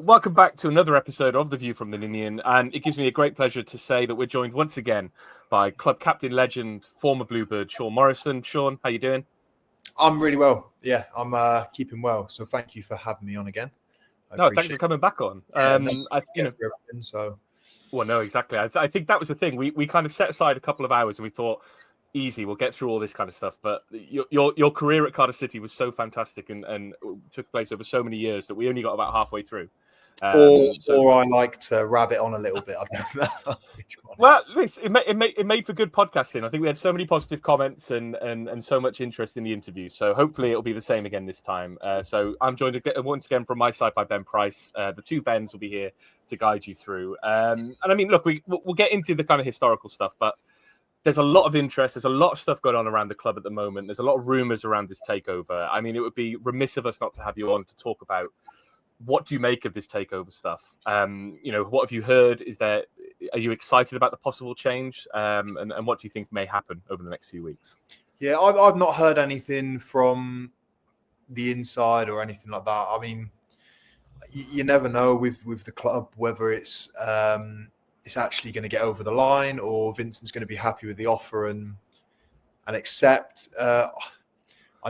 welcome back to another episode of The View from the Ninian, and it gives me a great pleasure to say that we're joined once again by club captain legend, former Bluebird, Sean Morrison. Sean, how you doing? I'm really well. Yeah, I'm keeping well. So thank you for having me on again. Thanks for coming back on. Well, no, exactly. I think that was the thing. We kind of set aside a couple of hours and we thought, easy, we'll get through all this kind of stuff. But your career at Cardiff City was so fantastic and took place over so many years that we only got about halfway through. Or I like to rabbit on a little bit. I don't know. Well, it made for good podcasting. I think we had so many positive comments and so much interest in the interview. So hopefully it'll be the same again this time. So I'm joined once again from my side by Ben Price. The two Bens will be here to guide you through. And I mean, look, we'll get into the kind of historical stuff, but there's a lot of interest. There's a lot of stuff going on around the club at the moment. There's a lot of rumours around this takeover. I mean, it would be remiss of us not to have you on to talk about what do you make of this takeover stuff. What have you heard? Are you excited about the possible change? And what do you think may happen over the next few weeks? Yeah, I've not heard anything from the inside or anything like that. I mean, you never know with the club whether it's actually going to get over the line or Vincent's going to be happy with the offer and accept. I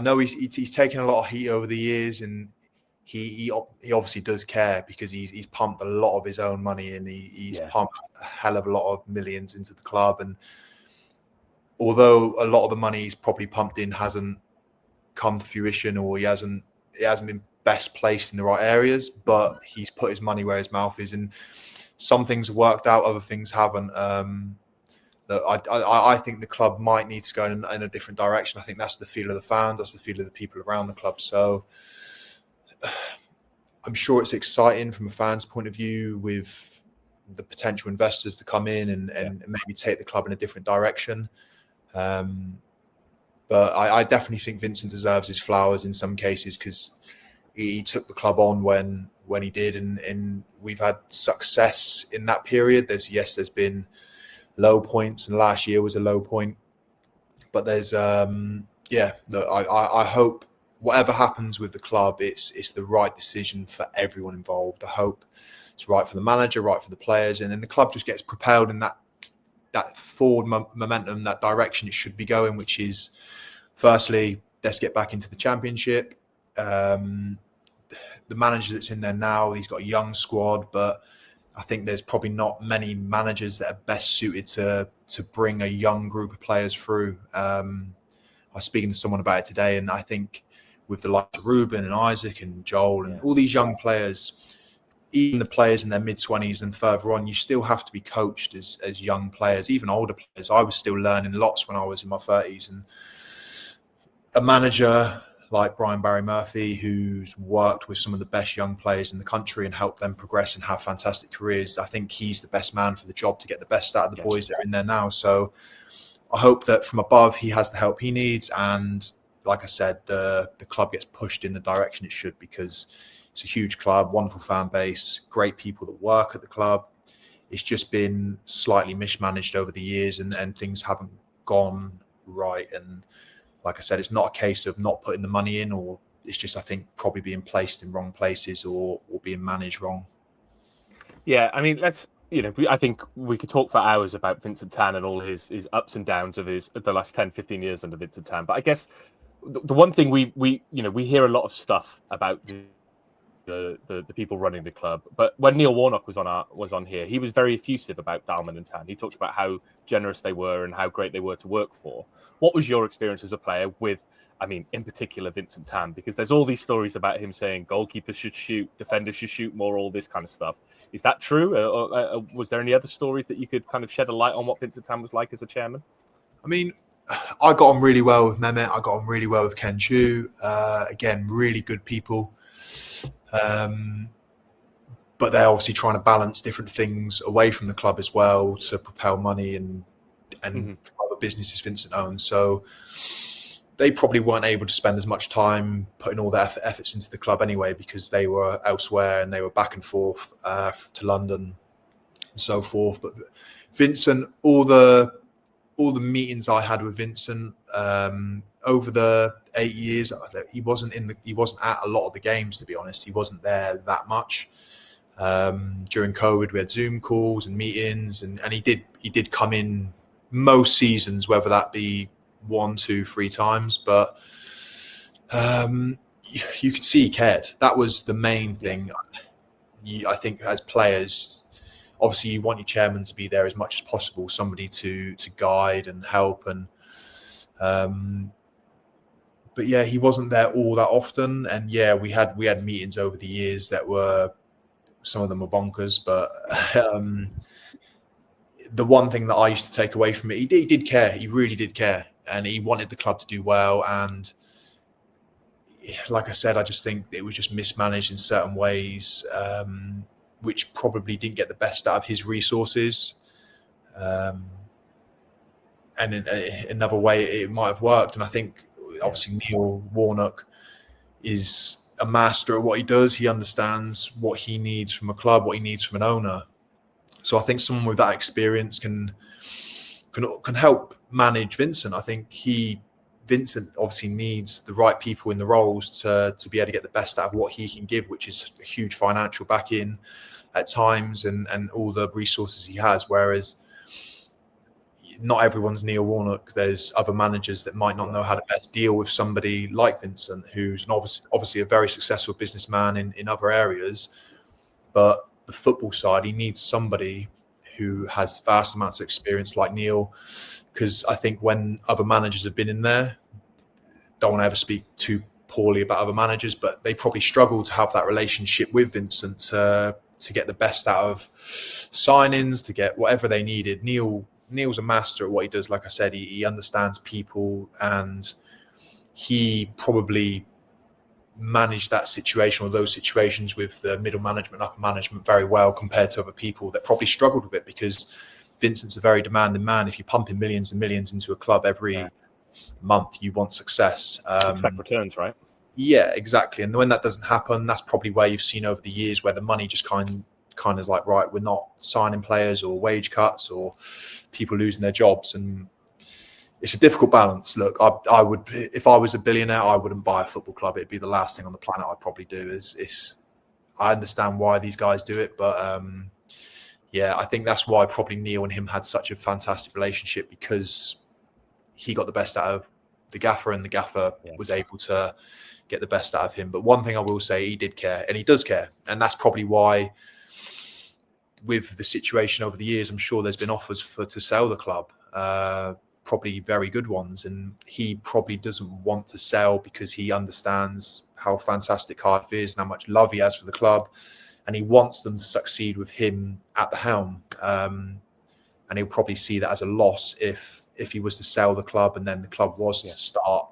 know he's taken a lot of heat over the years, and he obviously does care because he's pumped a lot of his own money in. He's pumped a hell of a lot of millions into the club, and although a lot of the money he's probably pumped in hasn't come to fruition, or he hasn't been best placed in the right areas, but he's put his money where his mouth is, and some things have worked out, other things haven't. I think the club might need to go in a different direction. I think that's the feel of the fans, that's the feel of the people around the club. So I'm sure it's exciting from a fan's point of view with the potential investors to come in and maybe take the club in a different direction. But I definitely think Vincent deserves his flowers in some cases because he took the club on when he did, and we've had success in that period. There's been low points, and last year was a low point. But there's I hope whatever happens with the club, it's the right decision for everyone involved. I hope it's right for the manager, right for the players, and then the club just gets propelled in that forward momentum, that direction it should be going, which is firstly, let's get back into the Championship. The manager that's in there now, he's got a young squad, but I think there's probably not many managers that are best suited to bring a young group of players through. I was speaking to someone about it today, and I think with the likes of Ruben and Isaac and Joel and all these young players, even the players in their mid-20s and further on, you still have to be coached as young players, even older players. I was still learning lots when I was in my 30s. And a manager like Brian Barry Murphy, who's worked with some of the best young players in the country and helped them progress and have fantastic careers, I think he's the best man for the job to get the best out of the boys that are in there now. So I hope that from above he has the help he needs, and like I said, the club gets pushed in the direction it should, because it's a huge club, wonderful fan base, great people that work at the club. It's just been slightly mismanaged over the years, and things haven't gone right. And like I said, it's not a case of not putting the money in, or it's just, I think, probably being placed in wrong places or being managed wrong. Yeah, I mean, I think we could talk for hours about Vincent Tan and all his ups and downs of the last 10, 15 years under Vincent Tan. But I guess the one thing we hear a lot of stuff about the people running the club. But when Neil Warnock was on here, he was very effusive about Dalman and Tan. He talked about how generous they were and how great they were to work for. What was your experience as a player with, I mean, in particular, Vincent Tan? Because there's all these stories about him saying goalkeepers should shoot, defenders should shoot more, all this kind of stuff. Is that true? Or was there any other stories that you could kind of shed a light on what Vincent Tan was like as a chairman? I mean, I got on really well with Mehmet. I got on really well with Ken Chu. Again, really good people. But they're obviously trying to balance different things away from the club as well to propel money and other businesses Vincent owns. So they probably weren't able to spend as much time putting all their efforts into the club anyway, because they were elsewhere and they were back and forth to London and so forth. But Vincent, all the meetings I had with Vincent over the 8 years, he wasn't at a lot of the games, to be honest. He wasn't there that much. During COVID, we had Zoom calls and meetings, and he did come in most seasons, whether that be 1, 2, 3 times, but you could see he cared. That was the main thing. I think as players, obviously you want your chairman to be there as much as possible, somebody to guide and help, and but yeah, he wasn't there all that often. And yeah, we had meetings over the years that were, some of them were bonkers, but the one thing that I used to take away from it, he did care. He really did care, and he wanted the club to do well. And like I said, I just think it was just mismanaged in certain ways, which probably didn't get the best out of his resources. And in another way, it might have worked. And I think obviously Neil Warnock is a master at what he does. He understands what he needs from a club, what he needs from an owner. So I think someone with that experience can help manage Vincent. I think Vincent obviously needs the right people in the roles to be able to get the best out of what he can give, which is a huge financial backing at times and all the resources he has. Whereas not everyone's Neil Warnock. There's other managers that might not know how to best deal with somebody like Vincent, who's obviously a very successful businessman in other areas. But the football side, he needs somebody who has vast amounts of experience like Neil, because I think when other managers have been in there, don't want to ever speak too poorly about other managers, but they probably struggle to have that relationship with Vincent to get the best out of signings, to get whatever they needed. Neil's a master at what he does. Like I said, he understands people, and he probably managed that situation or those situations with the middle management, upper management very well compared to other people that probably struggled with it, because Vincent's a very demanding man. If you're pumping millions and millions into a club every month, you want success. Expect returns, right? Yeah, exactly. And when that doesn't happen, that's probably where you've seen over the years where the money just kind of is like, right, we're not signing players, or wage cuts, or people losing their jobs. And it's a difficult balance. Look, I would, if I was a billionaire, I wouldn't buy a football club. It'd be the last thing on the planet I'd probably do. I understand why these guys do it, but yeah, I think that's why probably Neil and him had such a fantastic relationship, because he got the best out of the gaffer, and the gaffer was able to get the best out of him. But one thing I will say, he did care, and he does care. And that's probably why, with the situation over the years, I'm sure there's been offers to sell the club, probably very good ones. And he probably doesn't want to sell because he understands how fantastic Cardiff is and how much love he has for the club. And he wants them to succeed with him at the helm. And he'll probably see that as a loss if he was to sell the club and then the club was to start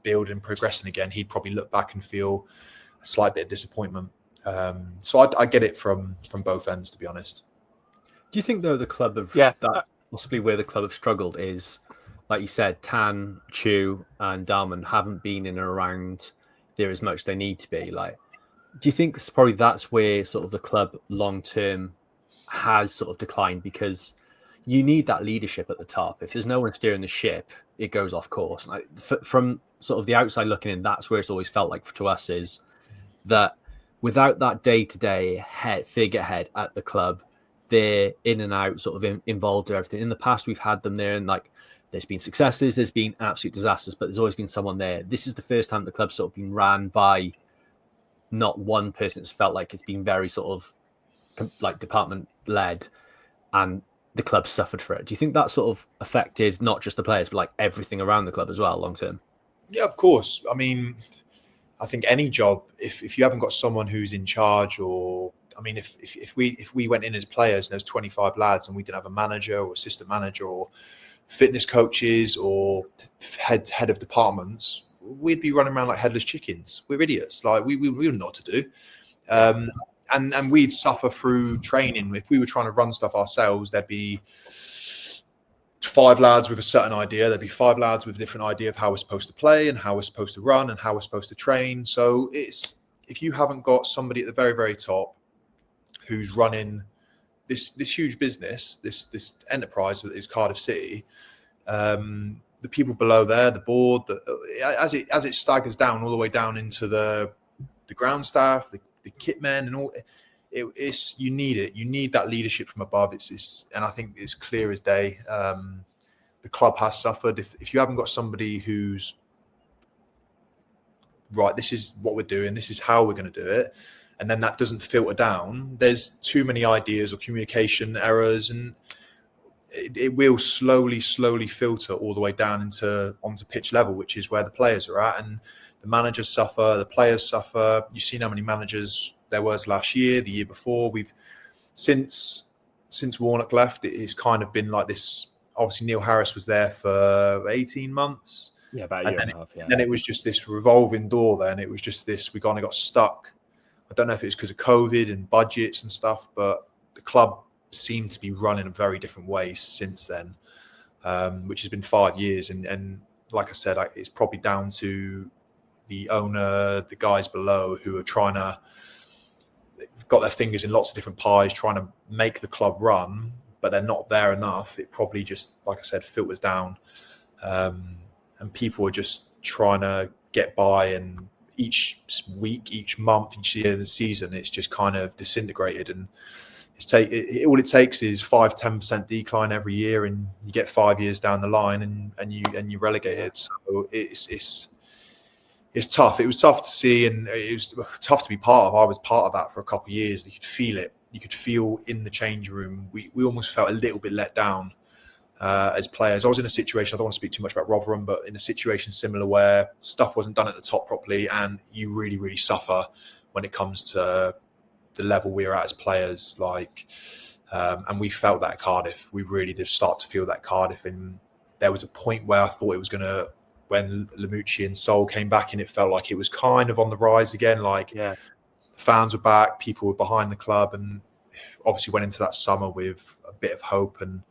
building and progressing again. He'd probably look back and feel a slight bit of disappointment. So I get it from both ends, to be honest. Do you think, though, the club that possibly where the club have struggled is, like you said, Tan, Chu, and Darman haven't been in and around there as much as they need to be? Like, do you think that's where sort of the club long term has sort of declined, because you need that leadership at the top? If there's no one steering the ship, it goes off course. Like, from sort of the outside looking in, that's where it's always felt like to us, is that without that day-to-day figurehead at the club, they're in and out, sort of involved in everything. In the past, we've had them there, and like, there's been successes, there's been absolute disasters, but there's always been someone there. This is the first time the club's sort of been ran by not one person. It's felt like it's been very sort of like department led, and the club suffered for it. Do you think that sort of affected not just the players, but like everything around the club as well, long term? Yeah, of course. I mean, I think any job, if you haven't got someone who's in charge, or I mean, if we went in as players and there's 25 lads and we didn't have a manager or assistant manager or fitness coaches or head of departments, we'd be running around like headless chickens. We're idiots. Like we wouldn't know what to do. And we'd suffer through training. If we were trying to run stuff ourselves, there'd be 5 lads with a certain idea. There'd be 5 lads with a different idea of how we're supposed to play and how we're supposed to run and how we're supposed to train. So if you haven't got somebody at the very, very top who's running this huge business, this enterprise that is Cardiff City, the people below there, the board, as it staggers down all the way down into the ground staff, the kit men, and all, it's you need it. You need that leadership from above. And I think it's clear as day. The club has suffered. If you haven't got somebody who's right, this is what we're doing, this is how we're going to do it, and then that doesn't filter down, there's too many ideas or communication errors, and it will slowly filter all the way down onto pitch level, which is where the players are at, and the managers suffer, the players suffer. You've seen how many managers there was last year, the year before. We've since Warnock left, it's kind of been like this. Obviously, Neil Harris was there for 18 months. Yeah, about a year and a half. Yeah. Then it was just this revolving door. Then it was just this. We kind of got stuck. I don't know if it's because of COVID and budgets and stuff, but the club seemed to be running a very different way since then, which has been 5 years. And like I said, it's probably down to the owner, the guys below who are they've got their fingers in lots of different pies, trying to make the club run, but they're not there enough. It probably just, like I said, filters down. And people are just trying to get by, and each week, each month, each year of the season, it's just kind of disintegrated. And all it takes is 5-10% decline every year, and you get 5 years down the line, and you relegated. So it's tough. It was tough to see, and it was tough to be part of. I was part of that for a couple of years. You could feel it. You could feel in the change room. We almost felt a little bit let down. As players, I was in a situation, I don't want to speak too much about Rotherham, but in a situation similar where stuff wasn't done at the top properly, and you really, really suffer when it comes to the level we are at as players. And we felt that at Cardiff. We really did start to feel that Cardiff, and there was a point where I thought it was going to, when Lamucci and Sol came back, and it felt like it was kind of on the rise again. The fans were back, people were behind the club, and obviously went into that summer with a bit of hope, and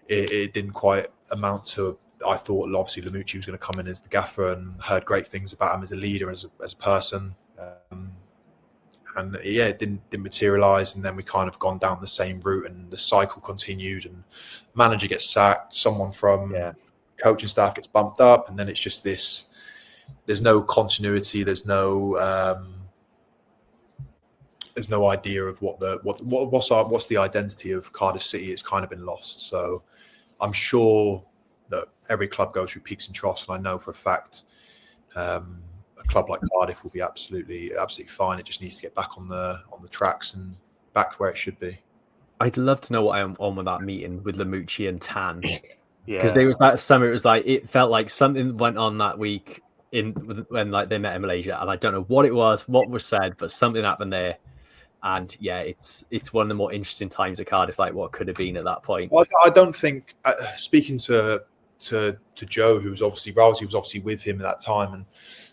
it didn't quite amount to. I thought obviously Lamucci was going to come in as the gaffer, and heard great things about him as a leader, as a person, and it didn't materialise. And then we kind of gone down the same route, and the cycle continued. And manager gets sacked, someone from coaching staff gets bumped up, and then it's just this. There's no continuity. There's no idea of what's the identity of Cardiff City. It's kind of been lost. So I'm sure that every club goes through peaks and troughs, and I know for a fact a club like Cardiff will be absolutely fine. It just needs to get back on the tracks and back to where it should be. I'd love to know what I'm on with that meeting with Lamucci and Tan, because there was that summer. It was like, it felt like something went on that week when they met in Malaysia, and I don't know what it was, what was said, but something happened there. And it's one of the more interesting times at Cardiff, like what could have been at that point. Well, I don't think, speaking to Joe, Rousey was obviously with him at that time, and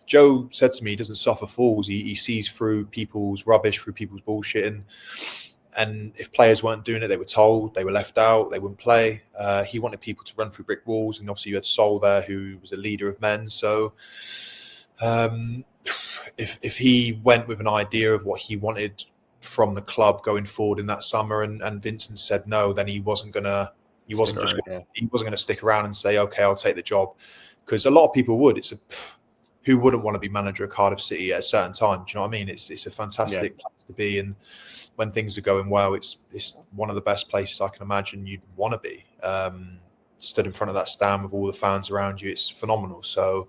Joe said to me, he doesn't suffer fools. He sees through people's rubbish, through people's bullshit, and if players weren't doing it, they were told, they were left out, they wouldn't play. He wanted people to run through brick walls, and obviously you had Sol there, who was a leader of men. So if he went with an idea of what he wanted from the club going forward in that summer, and Vincent said no, then he wasn't going to stick around and say, okay, I'll take the job, because a lot of people would. Who wouldn't want to be manager of Cardiff City at a certain time? Do you know what I mean? It's a fantastic place to be, and when things are going well, it's one of the best places I can imagine you'd want to be. Stood in front of that stand with all the fans around you, it's phenomenal. So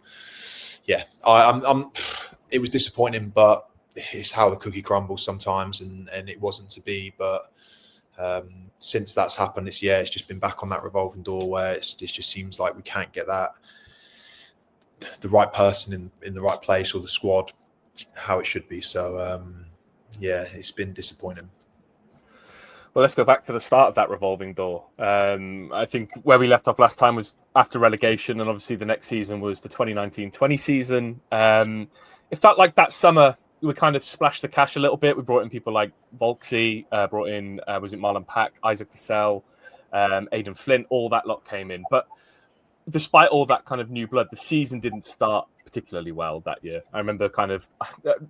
it was disappointing, but it's how the cookie crumbles sometimes, and it wasn't to be. But since that's happened, it's just been back on that revolving door where it just seems like we can't get the right person in the right place, or the squad how it should be. So it's been disappointing. Well, let's go back to the start of that revolving door. I think where we left off last time was after relegation, and obviously the next season was the 2019-20 season. It felt like that summer we kind of splashed the cash a little bit. We brought in people like Volksy, brought in, was it Marlon Pack, Isaac Vassell, Aidan Flint, all that lot came in. But despite all that kind of new blood, the season didn't start particularly well that year. I remember kind of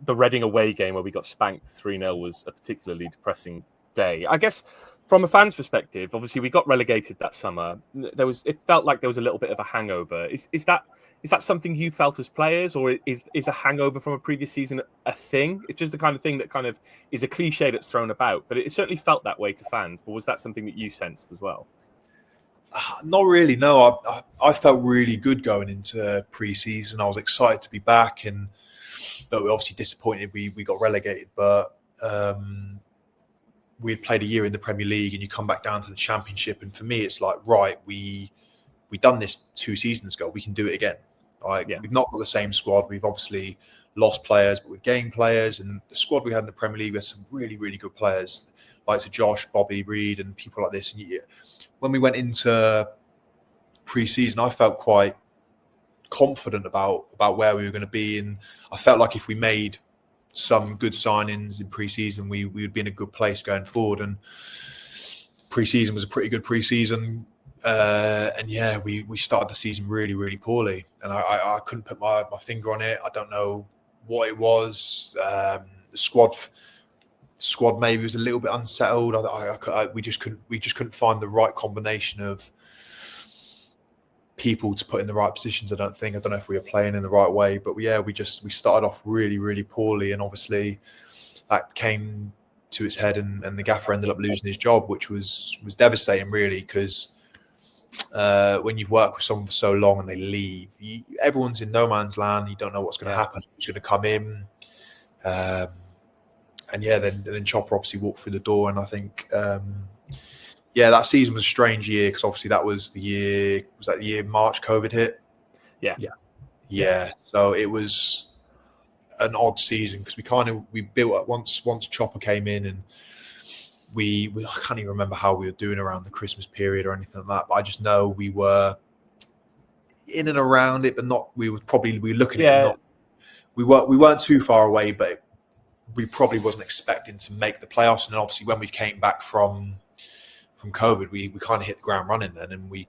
the Reading away game where we got spanked 3-0 was a particularly depressing day. I guess from a fan's perspective, obviously we got relegated that summer. It felt like there was a little bit of a hangover. Is that something you felt as players, or is a hangover from a previous season a thing? It's just the kind of thing that kind of is a cliche that's thrown about, but it certainly felt that way to fans. But was that something that you sensed as well? Not really, no. I felt really good going into pre-season. I was excited to be back, and we were obviously disappointed we got relegated, but we had played a year in the Premier League, and you come back down to the Championship, and for me, it's like, right, we done this 2 seasons ago. We can do it again. We've not got the same squad. We've obviously lost players, but we've gained players, and the squad we had in the Premier League, we had some really, really good players, like Josh, Bobby, Reed, and people like this. And when we went into pre-season, I felt quite confident about where we were going to be, and I felt like if we made some good signings in pre-season, we would be in a good place going forward. And pre-season was a pretty good pre-season, and we started the season really, really poorly, and I couldn't put my finger on it. I don't know what it was. The squad maybe was a little bit unsettled. We just couldn't find the right combination of people to put in the right positions. I don't know if we were playing in the right way, but we started off really, really poorly, and obviously that came to its head, and the gaffer ended up losing his job, which was devastating, really, because when you've worked with someone for so long and they leave, everyone's in no man's land. You don't know what's going to happen, who's going to come in. Then Chopper obviously walked through the door, and I think, that season was a strange year, because obviously that was the year. Was that the year March COVID hit? Yeah. So it was an odd season, because we built up once Chopper came in, and I can't even remember how we were doing around the Christmas period or anything like that. But I just know we were in and around it, but not. We were looking at it. Not, we weren't too far away, but we probably wasn't expecting to make the playoffs. And then obviously when we came back from COVID, we kind of hit the ground running then, and we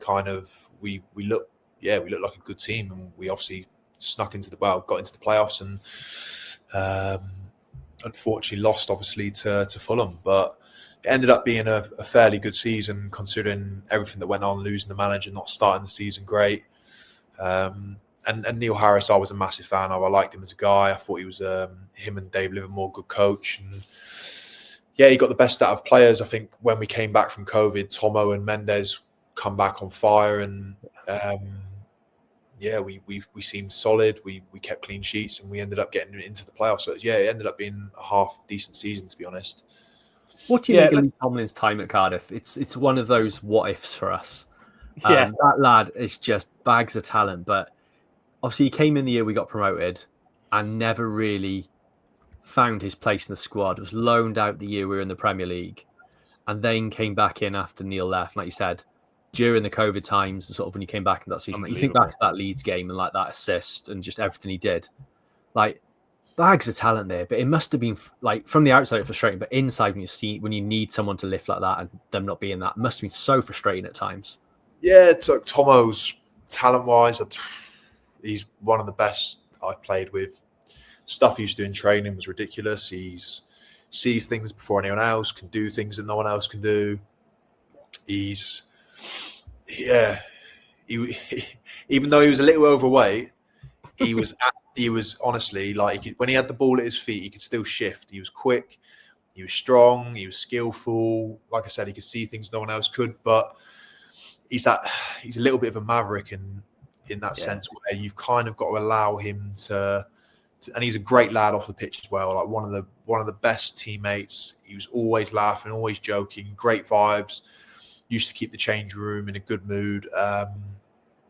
looked like a good team, and we obviously got into the playoffs, and unfortunately lost obviously to Fulham, but it ended up being a fairly good season considering everything that went on, losing the manager, not starting the season great. And Neil Harris, I was a massive fan of. I liked him as a guy. I thought he was him and Dave Livermore, good coach. And he got the best out of players. I think when we came back from COVID, Tomo and Mendes come back on fire, and we seemed solid. We kept clean sheets, and we ended up getting into the playoffs. So it ended up being a half decent season, to be honest. What do you make of Lee Tomlin's time at Cardiff? It's one of those what ifs for us. That lad is just bags of talent, but obviously he came in the year we got promoted and never really found his place in the squad. Was loaned out the year we were in the Premier League, and then came back in after Neil left. Like you said, during the COVID times, sort of when you came back in that season, you think back to that Leeds game and like that assist and just everything he did. Like, bags of talent there, but it must have been like from the outside frustrating, but inside when you need someone to lift like that and them not being that, must have been so frustrating at times. Yeah, Tomo's talent-wise, he's one of the best I've played with. Stuff he used to do in training was ridiculous. He sees things before anyone else, can do things that no one else can do. Even though he was a little overweight, he was honestly, like, when he had the ball at his feet, he could still shift. He was quick, he was strong, he was skillful. Like I said, he could see things no one else could, but he's a little bit of a maverick in that sense, where you've kind of got to allow him to, and he's a great lad off the pitch as well. Like one of the best teammates. He was always laughing, always joking, great vibes. Used to keep the change room in a good mood.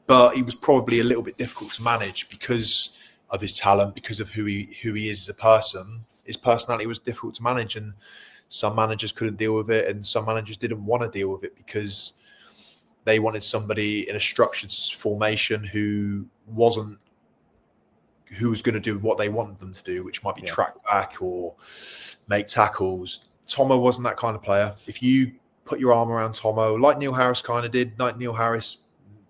But he was probably a little bit difficult to manage because of his talent, because of who he is as a person. His personality was difficult to manage, and some managers couldn't deal with it, and some managers didn't want to deal with it because they wanted somebody in a structured formation who was going to do what they wanted them to do, which might be track back or make tackles. Tomo wasn't that kind of player. If you put your arm around Tomo, like Neil Harris kind of did, like Neil Harris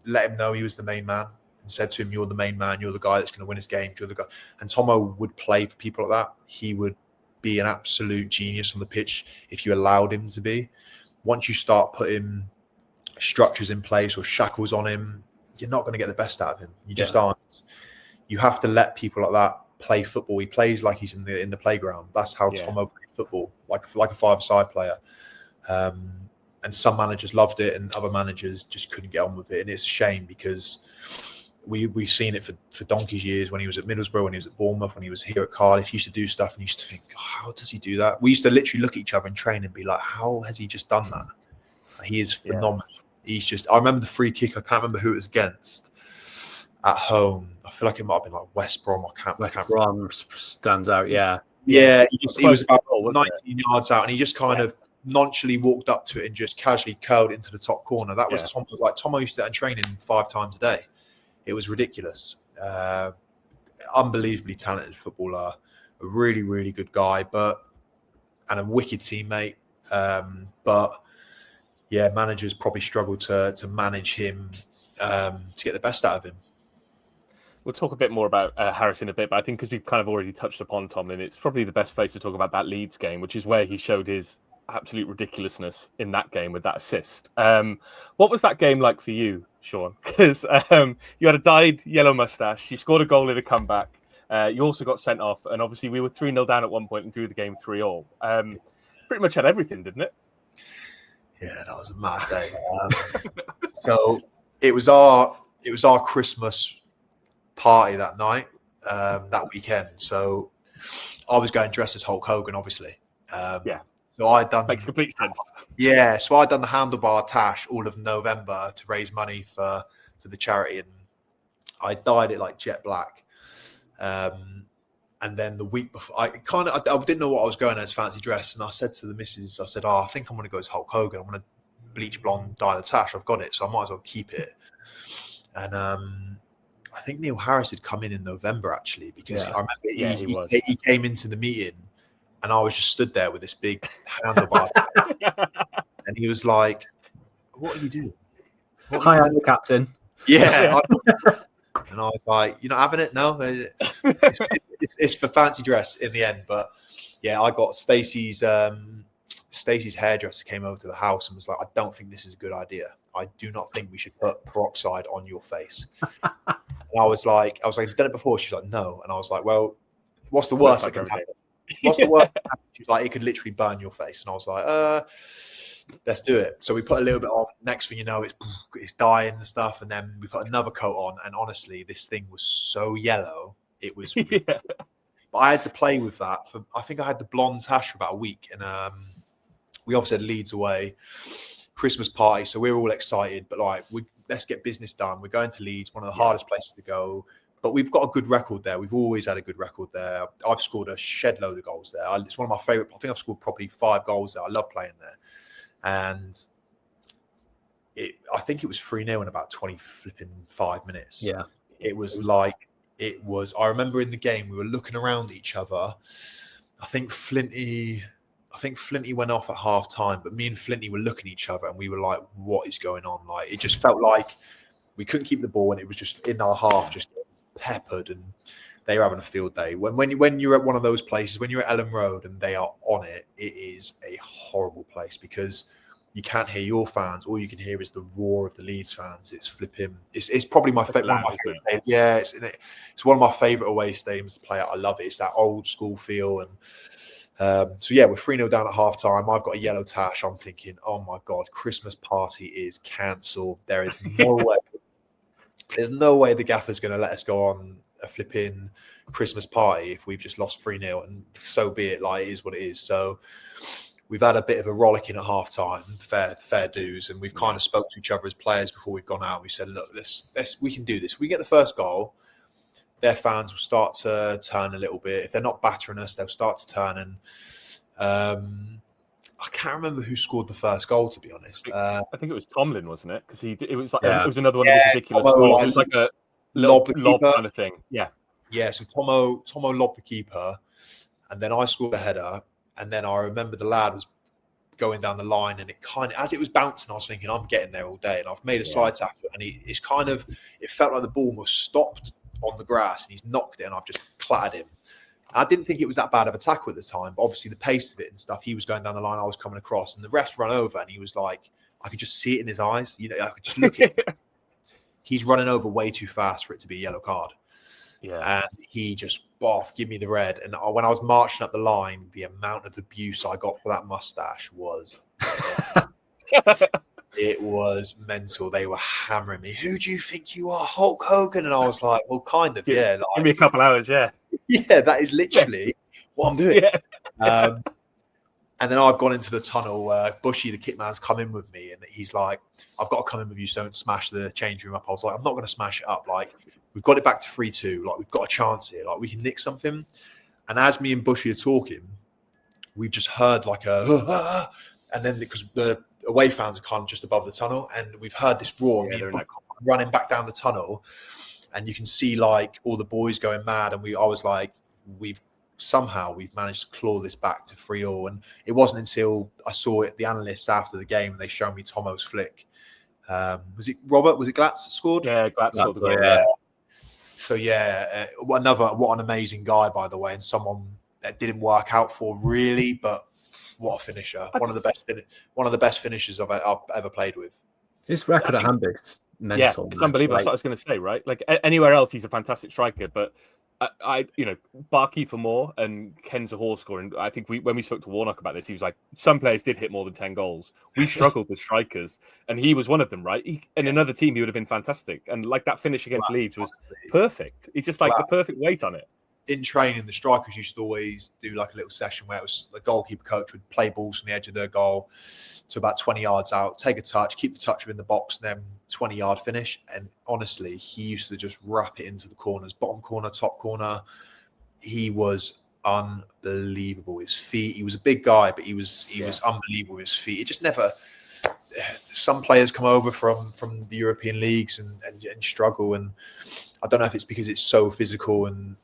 let him know he was the main man and said to him, "You're the main man. You're the guy that's going to win his game. You're the guy." And Tomo would play for people like that. He would be an absolute genius on the pitch if you allowed him to be. once you start putting structures in place or shackles on him, you're not going to get the best out of him. You just aren't. You have to let people like that play football. He plays like he's in the playground. That's how Tomo played football, like a five-a-side player. And some managers loved it, and other managers just couldn't get on with it. And it's a shame because we've seen it for donkey's years. When he was at Middlesbrough, when he was at Bournemouth, when he was here at Cardiff, he used to do stuff and used to think, how does he do that? We used to literally look at each other in training and be like, how has he just done that? He is phenomenal. He's just, I remember the free kick, I can't remember who it was against at home. I feel like it might have been like West Brom. West Brom stands out, Yeah, he was about 19 yards out, and he just kind of nonchalantly walked up to it and just casually curled into the top corner. That was Tomo. Like Tomo used to do that in training 5 times a day. It was ridiculous. Unbelievably talented footballer, a really, really good guy, and a wicked teammate. But yeah, managers probably struggle to manage him to get the best out of him. We'll talk a bit more about Harris in a bit, but I think because we've kind of already touched upon Tomlin, it's probably the best place to talk about that Leeds game, which is where he showed his absolute ridiculousness in that game with that assist. What was that game like for you, Sean? Because you had a dyed yellow moustache, you scored a goal in a comeback, you also got sent off, and obviously we were 3-0 down at one point and drew the game 3-3. Pretty much had everything, didn't it? Yeah, that was a mad day. So it was our Christmas party that night, that weekend. So I was going dressed as Hulk Hogan, obviously. So I'd done makes complete sense. Yeah, so I'd done the handlebar tash all of November to raise money for the charity, and I dyed it like jet black. And then the week before, I didn't know what I was going as fancy dress, and I said to the missus, I said, I think I'm going to go as Hulk Hogan. I'm going to bleach blonde, dye the tash. I've got it, so I might as well keep it. And I think Neil Harris had come in November, actually, because I remember he came into the meeting, and I was just stood there with this big handlebar. And he was like, what are you doing? Hi, I'm the captain. Yeah. And I was like, you're not having it? No. It's for fancy dress in the end. But yeah, I got Stacey's hairdresser came over to the house and was like, I don't think this is a good idea. I do not think we should put peroxide on your face. And I was like, have you done it before? She's like, no. And I was like, well, what's the worst that can happen? What's the worst that can happen? She's like, it could literally burn your face. And I was like, let's do it. So we put a little bit on. Next thing you know, it's dying and stuff. And then we put another coat on. And honestly, this thing was so yellow. It was. But I had to play with that. I think I had the blonde tash for about a week. And we obviously had Leeds away, Christmas party. So we were all excited. But let's get business done. We're going to Leeds, one of the hardest places to go. But we've got a good record there. We've always had a good record there. I've scored a shed load of goals there. It's one of my favourite. I think I've scored probably 5 goals there. I love playing there. And I think it was 3-0 in about 25 minutes. Yeah. I remember in the game, we were looking around at each other. I think Flinty went off at half time, but me and Flinty were looking at each other and we were like, what is going on? Like, it just felt like we couldn't keep the ball and it was just in our half, just peppered, and they were having a field day. When you're at one of those places, when you're at Ellen Road and they are on it, it is a horrible place because you can't hear your fans. All you can hear is the roar of the Leeds fans. It's flipping. It's probably my favorite. One of my favorite. Yeah, it's one of my favorite away stadiums to play at. I love it. It's that old school feel. And so yeah, we're 3-0 down at half time. I've got a yellow tash. I'm thinking, oh my God, Christmas party is cancelled. There is no way. There's no way the gaffer's going to let us go on a flipping Christmas party if we've just lost 3-0, and so be it. Like, it is what it is. So we've had a bit of a rollicking at half time, fair dues, and we've kind of spoke to each other as players before we've gone out. We said, look, we can do this. We get the first goal, their fans will start to turn a little bit. If they're not battering us, they'll start to turn. And I can't remember who scored the first goal, to be honest. I think it was Tomlin, wasn't it? Because it was another one of those ridiculous goals. It was like a lob kind of thing. Yeah. Yeah. So Tomo lobbed the keeper, and then I scored a header, and then I remember the lad was going down the line, and it kind of, as it was bouncing, I was thinking, I'm getting there all day, and I've made a side tackle, and it felt like the ball was stopped on the grass, and he's knocked it, and I've just clattered him. I didn't think it was that bad of a tackle at the time, but obviously the pace of it and stuff, he was going down the line, I was coming across, and the refs run over, and he was like, I could just see it in his eyes. You know, I could just look at him. He's running over way too fast for it to be a yellow card. Yeah. And he just, give me the red. And when I was marching up the line, the amount of abuse I got for that mustache was it was mental. They were hammering me. Who do you think you are, Hulk Hogan? And I was like, well, kind of, yeah. Like, give me a couple hours, yeah. Yeah, that is literally what I'm doing. Yeah. And then I've gone into the tunnel. Bushy, the kit man's come in with me, and he's like, I've got to come in with you, so don't smash the change room up. I was like, I'm not going to smash it up. Like, we've got it back to 3-2. Like, we've got a chance here. Like, we can nick something. And as me and Bushy are talking, we've just heard like and then because the away fans are kind of just above the tunnel, and we've heard this roar, me and running back down the tunnel, and you can see like all the boys going mad. And I was like, we've managed to claw this back to 3-3. And it wasn't until I saw it, the analysts after the game, and they showed me Tomo's flick. Was it Robert? Was it Glatz scored? Yeah, Glatz scored the goal. Yeah. So what an amazing guy, by the way, and someone that didn't work out for really, but what a finisher! One of the best finishers I've ever played with. His record at Hamburg's mental. Yeah, it's unbelievable. That's what I was going to say, right? Like anywhere else, he's a fantastic striker, but Barkey for more and Ken's a horse scorer. And I think when we spoke to Warnock about this, he was like, some players did hit more than 10 goals. We struggled with strikers, and he was one of them, right? In another team, he would have been fantastic. And like that finish against Leeds was perfect. It's just like the perfect weight on it. In training, the strikers used to always do like a little session where it was the goalkeeper coach would play balls from the edge of their goal to about 20 yards out, take a touch, keep the touch within the box, and then 20-yard finish. And honestly, he used to just wrap it into the corners, bottom corner, top corner. He was unbelievable. His feet, he was a big guy, but he was unbelievable with his feet. It just never. Some players come over from the European leagues and struggle, and I don't know if it's because it's so physical and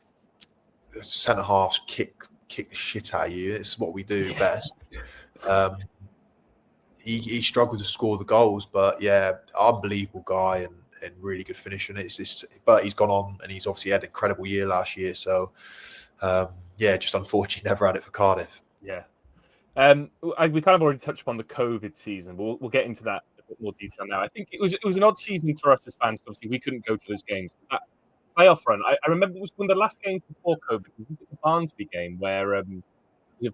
centre halves kick the shit out of you. It's what we do best. He struggled to score the goals, but unbelievable guy and really good finisher. But he's gone on, and he's obviously had an incredible year last year. So just unfortunately never had it for Cardiff. Yeah. We kind of already touched upon the COVID season, but we'll get into that in a bit more detail now. I think it was an odd season for us as fans. Obviously, we couldn't go to those games. That playoff run, I remember it was one of the last games before COVID. It was the Barnsley game where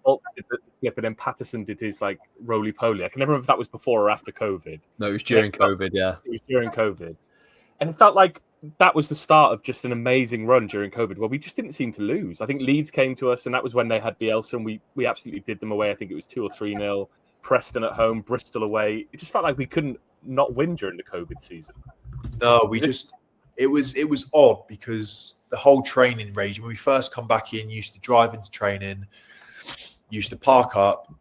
Volk did the flip, and then Patterson did his like roly-poly. I can never remember if that was before or after COVID. No, it was during COVID, yeah. It was during COVID. And it felt like that was the start of just an amazing run during COVID, where we just didn't seem to lose. I think Leeds came to us, and that was when they had Bielsa, and we absolutely did them away. I think it was 2 or 3-0. Preston at home, Bristol away. It just felt like we couldn't not win during the COVID season. No, it was odd because the whole training regime, when we first come back in, you used to drive into training, you used to park up,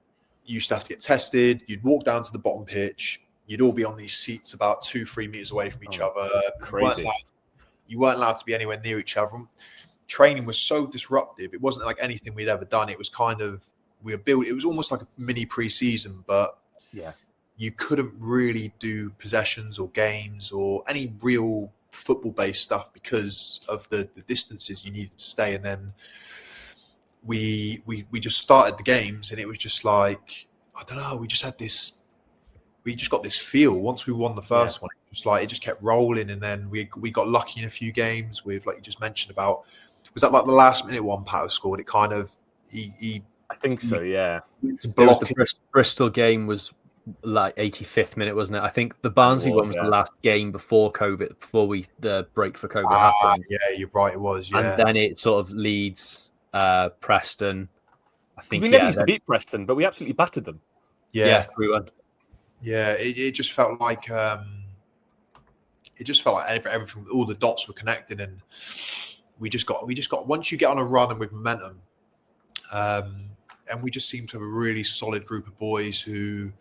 you used to have to get tested, you'd walk down to the bottom pitch, you'd all be on these seats about 2-3 meters away from each other. Crazy. You weren't allowed to be anywhere near each other. Training was so disruptive. It wasn't like anything we'd ever done. It was kind of, it was almost like a mini pre-season, but you couldn't really do possessions or games or any real football-based stuff because of the distances you needed to stay. And then we just started the games, and it was just like, I don't know, we just got this feel. Once we won the first one, it just kept rolling, and then we got lucky in a few games with, like you just mentioned about, was that like the last minute one Pato scored? It kind of I think so, yeah. The Bristol game was like 85th minute, wasn't it? I think the Barnsley one was the last game before COVID, before the break for COVID happened. Yeah, you're right, it was. Yeah, and then it sort of Leeds, Preston. I think we never used to beat Preston, but we absolutely battered them. Yeah, 3-1. Yeah, it just felt like everything, all the dots were connected, and we just got once you get on a run and with momentum, and we just seemed to have a really solid group of boys who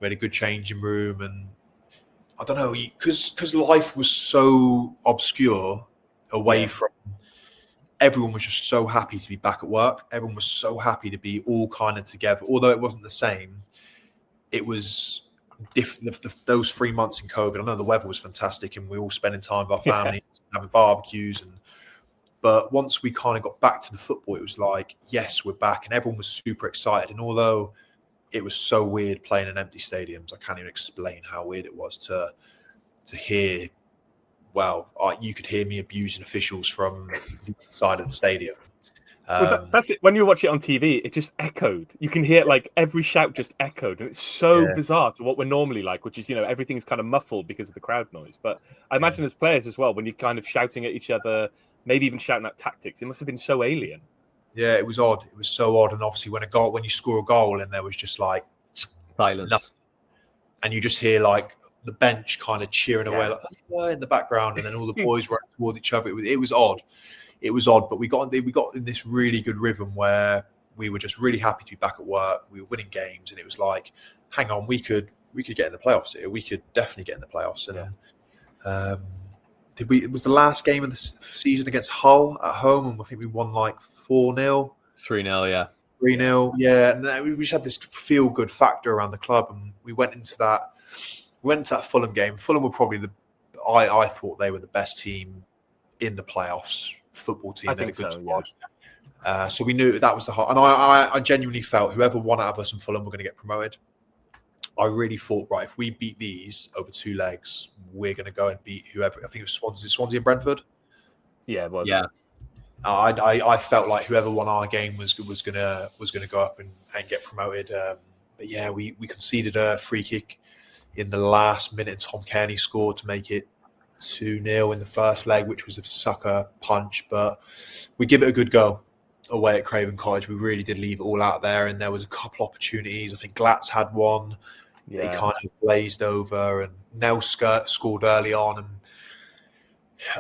had a good changing room. And I don't know, because life was so obscure away from, everyone was just so happy to be back at work. Everyone was so happy to be all kind of together. Although it wasn't the same, it was different. Those 3 months in COVID, I know the weather was fantastic, and we were all spending time with our families, having barbecues, and But once we kind of got back to the football, it was like, yes, we're back, and everyone was super excited. And although it was so weird playing in empty stadiums, I can't even explain how weird it was to hear. Well, you could hear me abusing officials from the side of the stadium. Well, that's it. When you watch it on TV, it just echoed. You can hear like every shout just echoed, and it's so bizarre to what we're normally like, which is everything's kind of muffled because of the crowd noise. But I imagine as players as well, when you're kind of shouting at each other, maybe even shouting out tactics, it must have been so alien. Yeah, it was odd. It was so odd, and obviously when you score a goal, and there was just like silence, nothing. And you just hear like the bench kind of cheering away like in the background, and then all the boys running towards each other. It was odd. It was odd, but we got in this really good rhythm where we were just really happy to be back at work. We were winning games, and it was like, hang on, we could get in the playoffs here. We could definitely get in the playoffs. And it was the last game of the season against Hull at home, and I think we won like 4-0. 3-0, yeah. 3-0, yeah. And we just had this feel-good factor around the club, and we went into that Fulham game. Fulham were probably I thought they were the best team in the playoffs. Football team, they had a good squad. Yeah. So we knew that was the heart. And I genuinely felt whoever won out of us and Fulham were going to get promoted. I really thought, right, if we beat these over 2 legs, we're going to go and beat whoever. I think it was Swansea and Brentford. Yeah, it was. Yeah. I felt like whoever won our game was going to go up and get promoted. But yeah, we conceded a free kick in the last minute, and Tom Kearney scored to make it 2-0 in the first leg, which was a sucker punch. But we give it a good go away at Craven Cottage. We really did leave it all out there, and there was a couple opportunities. I think Glatz had one. He kind of blazed over, and Nelska scored early on, and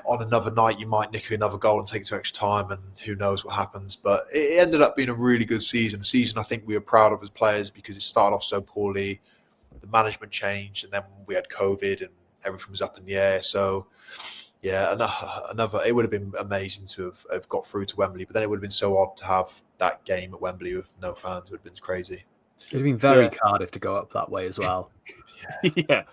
on another night you might nick another goal and take it to extra time, and who knows what happens. But it ended up being a really good season. A season I think we were proud of as players, because it started off so poorly. The management changed, and then we had COVID, and everything was up in the air. So yeah, another. It would have been amazing to have got through to Wembley, but then it would have been so odd to have that game at Wembley with no fans. It would have been crazy. It'd have been very Cardiff to go up that way as well. Yeah.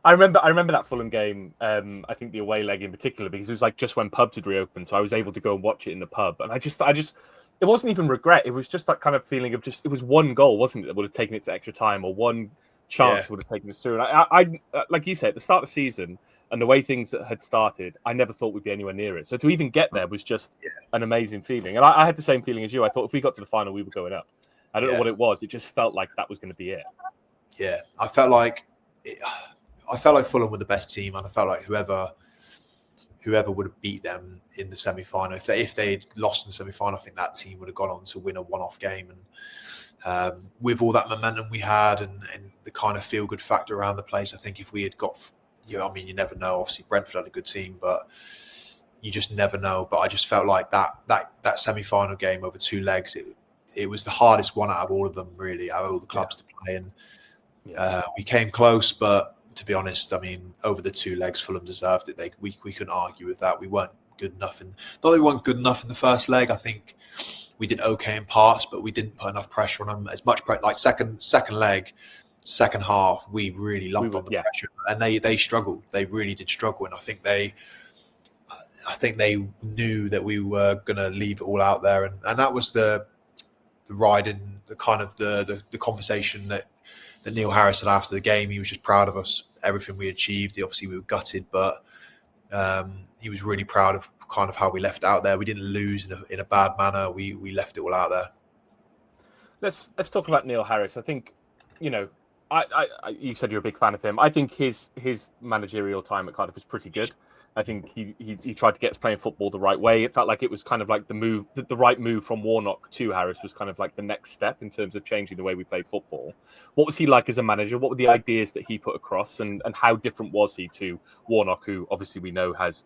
I remember that Fulham game. I think the away leg in particular, because it was like just when pubs had reopened, so I was able to go and watch it in the pub. And I just, it wasn't even regret. It was just that kind of feeling of it was one goal, wasn't it, that would have taken it to extra time, or one chance would have taken us through. And I like you said, at the start of the season and the way things had started, I never thought we'd be anywhere near it. So to even get there was just an amazing feeling. And I had the same feeling as you. I thought if we got to the final, we were going up. I don't know what it was. It just felt like that was going to be it. Yeah, I felt like Fulham were the best team, and I felt like whoever would have beat them in the semi-final, if they'd lost in the semi-final, I think that team would have gone on to win a one-off game. And with all that momentum we had, and the kind of feel-good factor around the place, I think if we had got, you never know. Obviously, Brentford had a good team, but you just never know. But I just felt like that semi-final game over 2 legs, it was the hardest one out of all of them, really, out of all the clubs to play. And we came close, but to be honest, over the 2 legs, Fulham deserved it. We couldn't argue with that. We weren't good enough. Not that we weren't good enough in the first leg. I think we did okay in parts, but we didn't put enough pressure on them. As much pressure, like second leg, second half, we really lumped on the pressure, and they struggled. They really did struggle, and I think they knew that we were going to leave it all out there, and that was the ride in the kind of the conversation that Neil Harris had after the game. He was just proud of us, everything we achieved. Obviously, we were gutted, but he was really proud of kind of how we left out there. We didn't lose in a bad manner. We left it all out there. Let's talk about Neil Harris. I think, I you said you're a big fan of him. I think his managerial time at Cardiff was pretty good. I think he tried to get us playing football the right way. It felt like it was kind of like the right move from Warnock to Harris was kind of like the next step in terms of changing the way we played football. What was he like as a manager? What were the ideas that he put across, and how different was he to Warnock, who obviously we know has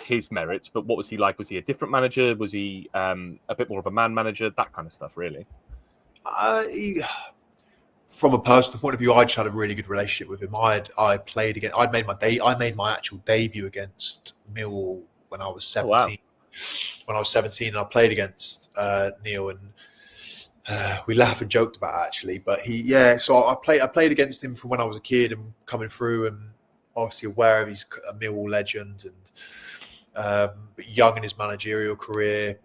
his merits, but what was he like? Was he a different manager? Was he a bit more of a man manager? That kind of stuff, really. From a personal point of view, I just had a really good relationship with him. I made my actual debut against Millwall when I was 17. Oh, wow. When I was 17, and I played against Neil, and we laughed and joked about it, actually. But so I played against him from when I was a kid and coming through, and obviously aware of he's a Millwall legend, but young in his managerial career.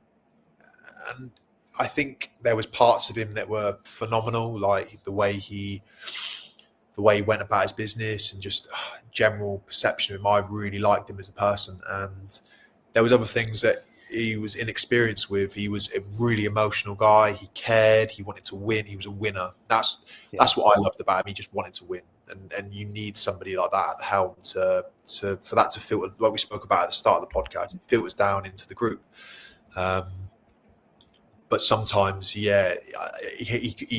And I think there was parts of him that were phenomenal, like the way he went about his business and just general perception of him. I really liked him as a person. And there was other things that he was inexperienced with. He was a really emotional guy. He cared. He wanted to win. He was a winner. That's what I loved about him. He just wanted to win. And you need somebody like that at the helm for that to filter, like we spoke about at the start of the podcast, it filters down into the group. But sometimes, he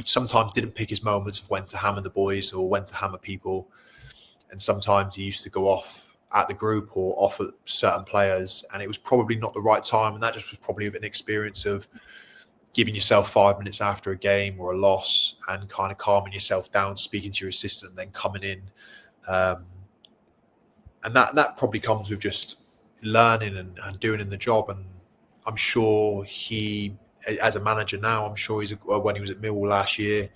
sometimes didn't pick his moments of when to hammer the boys or when to hammer people. And sometimes he used to go off at the group or off at certain players. And it was probably not the right time. And that just was probably an experience of giving yourself 5 minutes after a game or a loss and kind of calming yourself down, speaking to your assistant, and then coming in. And that probably comes with just learning and doing in the job. And I'm sure he, as a manager now, I'm sure when he was at Millwall last year,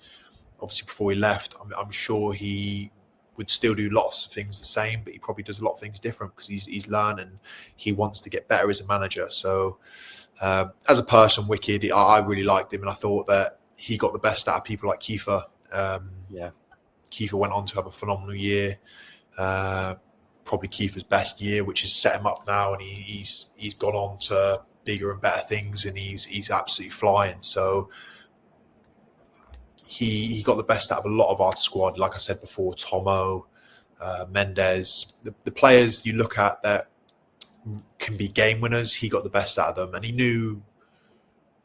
obviously before he left, I'm sure he would still do lots of things the same, but he probably does a lot of things different because he's learned and he wants to get better as a manager. So as a person, Wicked, I really liked him, and I thought that he got the best out of people like Kiefer. Kiefer went on to have a phenomenal year, probably Kiefer's best year, which has set him up now, and he's gone on to bigger and better things, and he's absolutely flying. So he got the best out of a lot of our squad. Like I said before, Tomo, Mendes, the players you look at that can be game winners, he got the best out of them, and he knew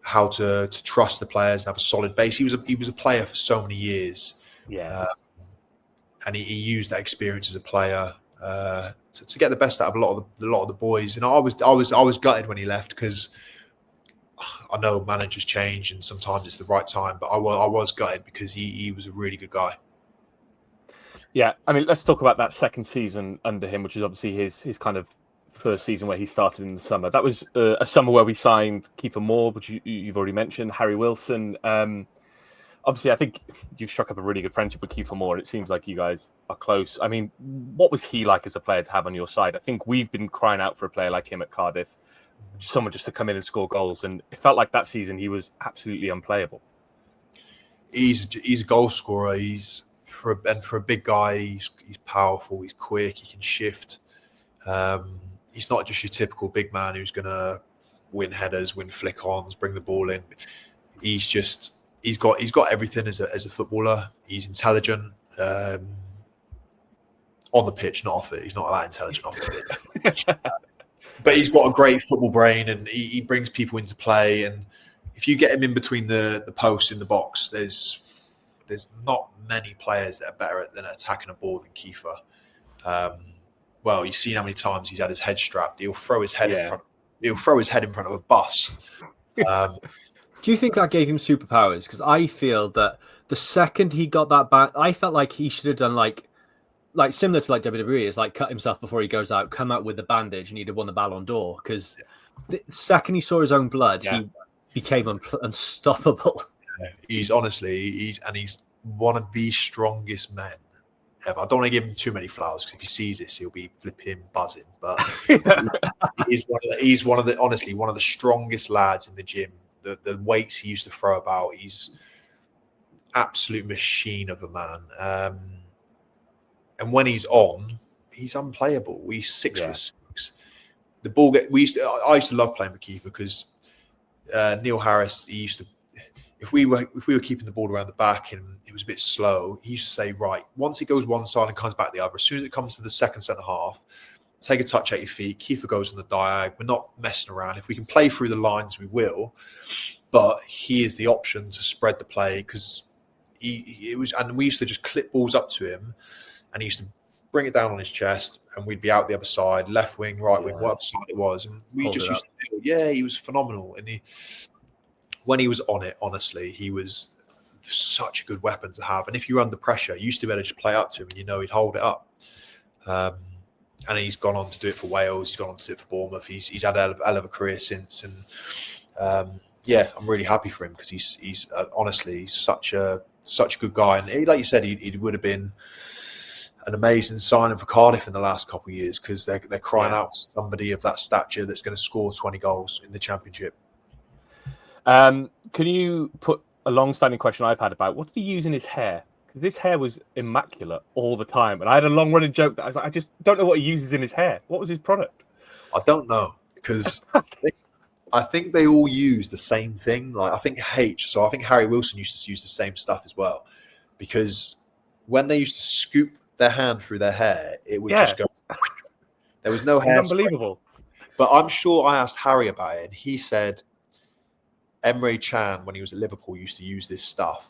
how to trust the players and have a solid base. He was a player for so many years, and he used that experience as a player to get the best out of a lot of the boys. And I was gutted when he left because I know managers change and sometimes it's the right time, but I was gutted because he was a really good guy. Yeah, I mean, let's talk about that second season under him, which is obviously his kind of first season where he started in the summer. That was a summer where we signed Kiefer Moore, which you've already mentioned, Harry Wilson. Obviously, I think you've struck up a really good friendship with Kiefer Moore, and it seems like you guys are close. I mean, what was he like as a player to have on your side? I think we've been crying out for a player like him at Cardiff, someone just to come in and score goals, and it felt like that season he was absolutely unplayable. He's a goal scorer. For a big guy, he's powerful, he's quick, he can shift. He's not just your typical big man who's going to win headers, win flick-ons, bring the ball in. He's got everything as a footballer. He's intelligent on the pitch, not off it. He's not that intelligent off the pitch. But he's got a great football brain, and he brings people into play. And if you get him in between the posts in the box, there's not many players that are better than attacking a ball than Kiefer. Well, you've seen how many times he's had his head strapped. He'll throw his head in front. He'll throw his head in front of a bus. Do you think that gave him superpowers? Because I feel that the second he got that I felt like he should have done like similar to like WWE, is like cut himself before he goes out, come out with the bandage, and he'd have won the Ballon d'Or. Because the second he saw his own blood, he became unstoppable. He's one of the strongest men ever. I don't want to give him too many flowers because if he sees this, he'll be flipping buzzing. But he's one of the strongest lads in the gym. The weights he used to throw about, he's absolute machine of a man. And when he's on, he's unplayable. He's 6 for 6. The ball I used to love playing with Kiefer because Neil Harris, he used to. If we were keeping the ball around the back and it was a bit slow, he used to say, right, once it goes one side and comes back the other, as soon as it comes to the second centre half, take a touch at your feet. Kiefer goes on the diag. We're not messing around. If we can play through the lines, we will. But he is the option to spread the play because and we used to just clip balls up to him, and he used to bring it down on his chest, and we'd be out the other side, left wing, right wing, whatever side it was, and we just used to think, he was phenomenal. And when he was on it, honestly, he was such a good weapon to have. And if you're under pressure, you used to be able to just play up to him and he'd hold it up. And he's gone on to do it for Wales. He's gone on to do it for Bournemouth. He's had a hell of a career since. And I'm really happy for him because he's honestly such a good guy. And like you said, he would have been an amazing signing for Cardiff in the last couple of years, because they're crying out for somebody of that stature that's going to score 20 goals in the Championship. Can you put a long-standing question I've had about what did he use in his hair? Because this hair was immaculate all the time, and I had a long-running joke that I was like, I just don't know what he uses in his hair. What was his product? I don't know, because I think they all use the same thing. Like I think Harry Wilson used to use the same stuff as well, because when they used to scoop their hand through their hair, it would just go. There was no hair. It's unbelievable. But I'm sure I asked Harry about it, and he said Emre Can, when he was at Liverpool, used to use this stuff,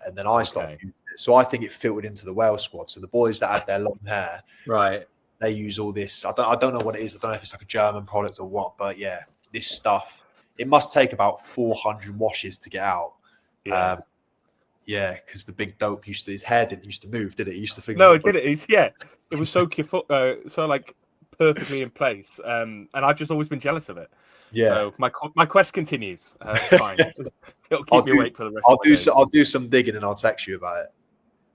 and then I started using it. So I think it filtered into the Wales squad. So the boys that had their long hair, right, they use all this. I don't know what it is. I don't know if it's like a German product or what, but yeah, this stuff. It must take about 400 washes to get out. Yeah, because the big dope his hair didn't used to move, did it? He used to think. No, it didn't. It was so so like perfectly in place, and I've just always been jealous of it. Yeah. So my quest continues. It's fine. It'll keep me awake for the rest. I'll do some digging and I'll text you about it.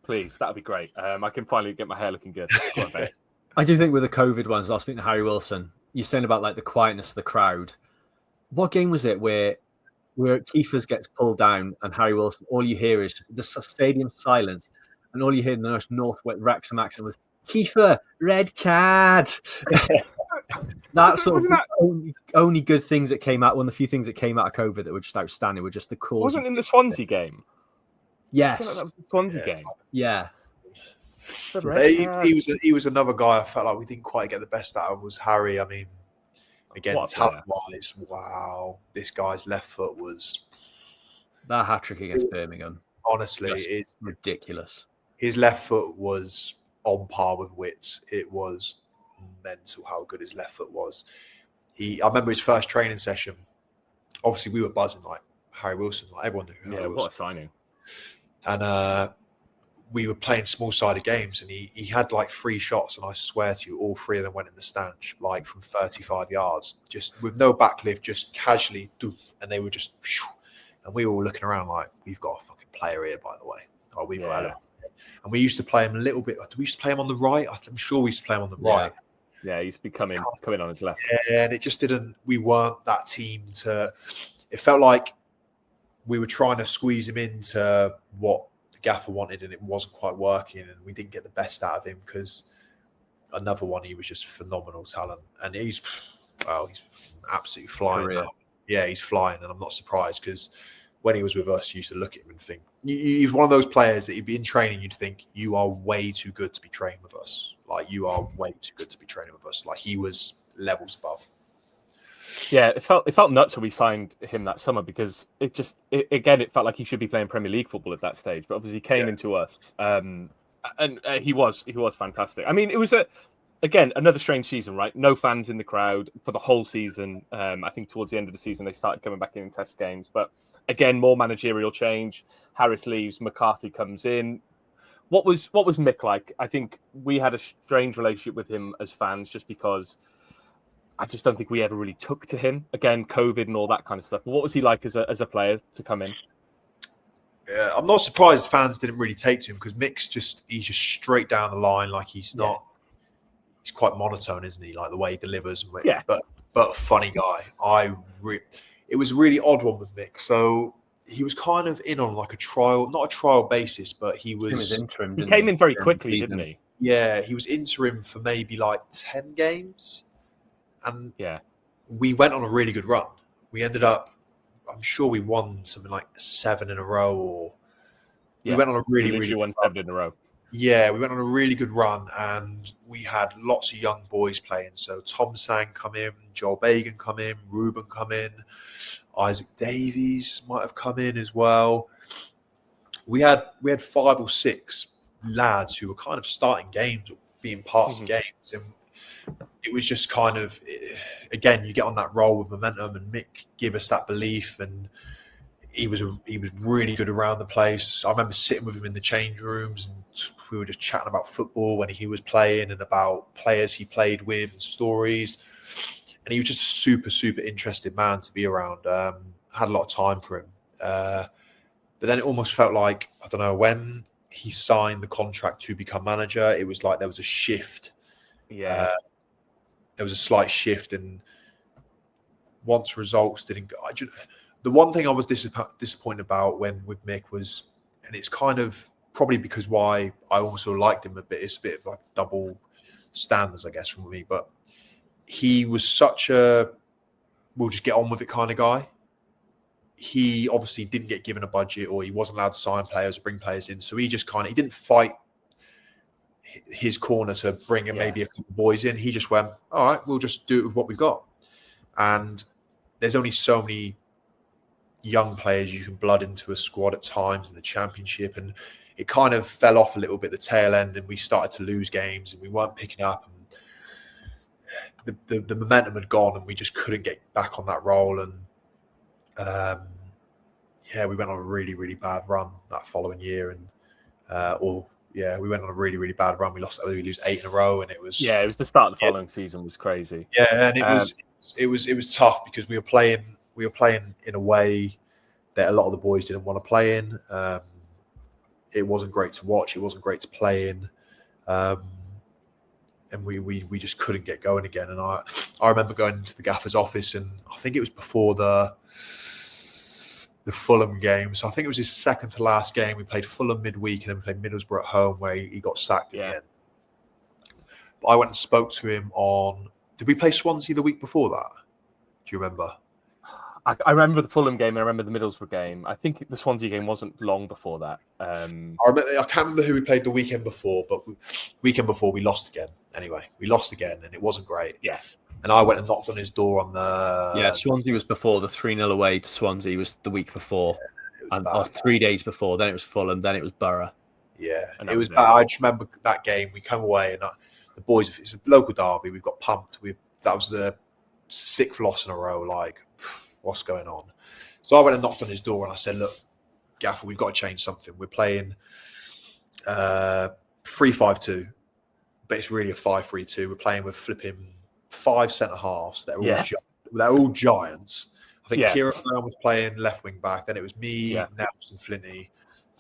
Please, that'd be great. I can finally get my hair looking good. I do think with the COVID ones, I was speaking to Harry Wilson. You're saying about like the quietness of the crowd. What game was it where Kiefer's gets pulled down and Harry Wilson, all you hear is the stadium silence, and all you hear in the North Wrexham accent was Kiefer, red card. That's sort of the only good things that came out. One of the few things that came out of COVID that were just outstanding were just the cause. Wasn't in the Swansea game. Yes, like that was the Swansea game. Yeah. He was another guy I felt like we didn't quite get the best out of. Was Harry. I mean, again, talent-wise, wow, this guy's left foot was that hat-trick against Birmingham. Honestly, is ridiculous. His left foot was on par with Witt's. It was mental how good his left foot was. I remember his first training session. Obviously, we were buzzing like Harry Wilson. Like everyone knew. Yeah, what a signing! And we were playing small-sided games, and he had like 3 shots, and I swear to you, all 3 of them went in the stanch, like from 35 yards, just with no backlift, just casually, and they were just, and we were all looking around like, we've got a fucking player here, by the way. Oh, we've got him. And we used to play him a little bit. Do we used to play him on the right? I'm sure we used to play him on the right. Yeah, he used to be coming on his left. Yeah, and it just didn't. We weren't that team to. It felt like we were trying to squeeze him into what the gaffer wanted, and it wasn't quite working, and we didn't get the best out of him because another one, he was just phenomenal talent, and he's absolutely flying now. Yeah, he's flying, and I'm not surprised because when he was with us, you used to look at him and think he's one of those players that you'd be in training, you'd think you are way too good to be trained with us. Like you are way too good to be training with us. Like he was levels above. Yeah, it felt nuts when we signed him that summer because it felt like he should be playing Premier League football at that stage. But obviously, he came into us, and he was fantastic. I mean, it was another strange season, right? No fans in the crowd for the whole season. I think towards the end of the season they started coming back in test games, but again, more managerial change. Harris leaves, McCarthy comes in. What was Mick like? I think we had a strange relationship with him as fans, just because I just don't think we ever really took to him. Again, COVID and all that kind of stuff. But what was he like as a player to come in? Yeah, I'm not surprised fans didn't really take to him because Mick's he's just straight down the line. Like he's not. Yeah. He's quite monotone, isn't he? Like the way he delivers. Yeah. But a funny guy. It was a really odd one with Mick. So he was kind of in on like a trial, not a trial basis, but he was interim. He came in very quickly, didn't he? Yeah, he was interim for maybe like 10 games. And yeah, we went on a really good run. We ended up, I'm sure we won something like 7 in a row, or we went on a really good run. 7 in a row. Yeah, we went on a really good run, and we had lots of young boys playing. So Tom Sang come in, Joel Bagan come in, Ruben come in, Isaac Davies might have come in as well. We had 5 or 6 lads who were kind of starting games or being parts of games, and it was just kind of, again, you get on that roll with momentum, and Mick gave us that belief, and he was really good around the place. I remember sitting with him in the change rooms, and we were just chatting about football when he was playing and about players he played with and stories. And he was just a super, super interesting man to be around. Had a lot of time for him. But then it almost felt like, I don't know, when he signed the contract to become manager, it was like there was a shift. Yeah. There was a slight shift, and once results didn't go, the one thing I was disappointed about with Mick was, and it's kind of probably because why I also liked him a bit, it's a bit of like double standards, I guess, for me, but he was such a we'll just get on with it kind of guy. He obviously didn't get given a budget, or he wasn't allowed to sign players or bring players in, so he just he didn't fight his corner to bring in maybe a couple of boys in. He just went, all right, we'll just do it with what we've got. And there's only so many young players you can blood into a squad at times in the Championship, and it kind of fell off a little bit the tail end, and we started to lose games, and we weren't picking up, and the momentum had gone, and we just couldn't get back on that roll. And we went on a really, really bad run that following year, and we went on a really, really bad run. We lose 8 in a row, and it was the start of the following season was crazy. Yeah, and it was tough because we were playing in a way that a lot of the boys didn't want to play in. It wasn't great to watch. It wasn't great to play in, and we just couldn't get going again. And I remember going into the gaffer's office, and I think it was before the Fulham game. So I think it was his second to last game. We played Fulham midweek, and then we played Middlesbrough at home, where he got sacked in the end. But I went and spoke to him on. Did we play Swansea the week before that? Do you remember? I remember the Fulham game, and I remember the Middlesbrough game. I think the Swansea game wasn't long before that. I can't remember who we played the weekend before, but weekend before we lost again. Anyway, we lost again, and it wasn't great. Yeah. And I went and knocked on his door on the... Swansea was before. The 3-0 away to Swansea was the week before. Or 3 days before. Then it was Fulham. Then it was Borough. Yeah, it was bad. I just remember that game. We come away, and the boys, it's a local derby. We've got pumped. That was the 6th loss in a row. Like, what's going on? So I went and knocked on his door, and I said, look, Gaffer, we've got to change something. We're playing 3-5-2, but it's really a 5-3-2. We're playing with flipping 5 centre halves. They're all giants. I think Kieran Brown was playing left wing back. Then it was me, Nelson Flinty,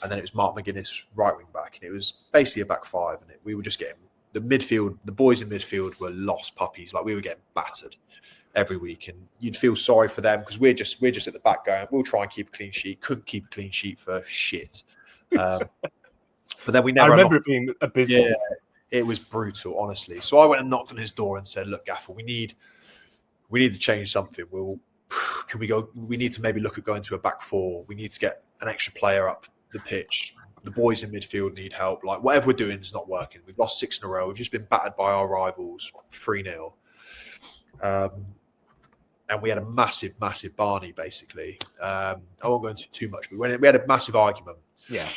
and then it was Mark McGuinness right wing back. And it was basically a back five. And we were just getting the midfield. The boys in midfield were lost puppies. Like, we were getting battered every week, and you'd feel sorry for them because we're just at the back going, we'll try and keep a clean sheet. Couldn't keep a clean sheet for shit. But then we never. I remember it being abysmal. Yeah, it was brutal, honestly. So I went and knocked on his door and said, look, Gaffer, we need to change something. We need to maybe look at going to a back four. We need to get an extra player up the pitch. The boys in midfield need help. Like, whatever we're doing is not working. We've lost 6 in a row. We've just been battered by our rivals 3-0. And we had a massive Barney, basically. I won't go into too much, but we had a massive argument. Yeah.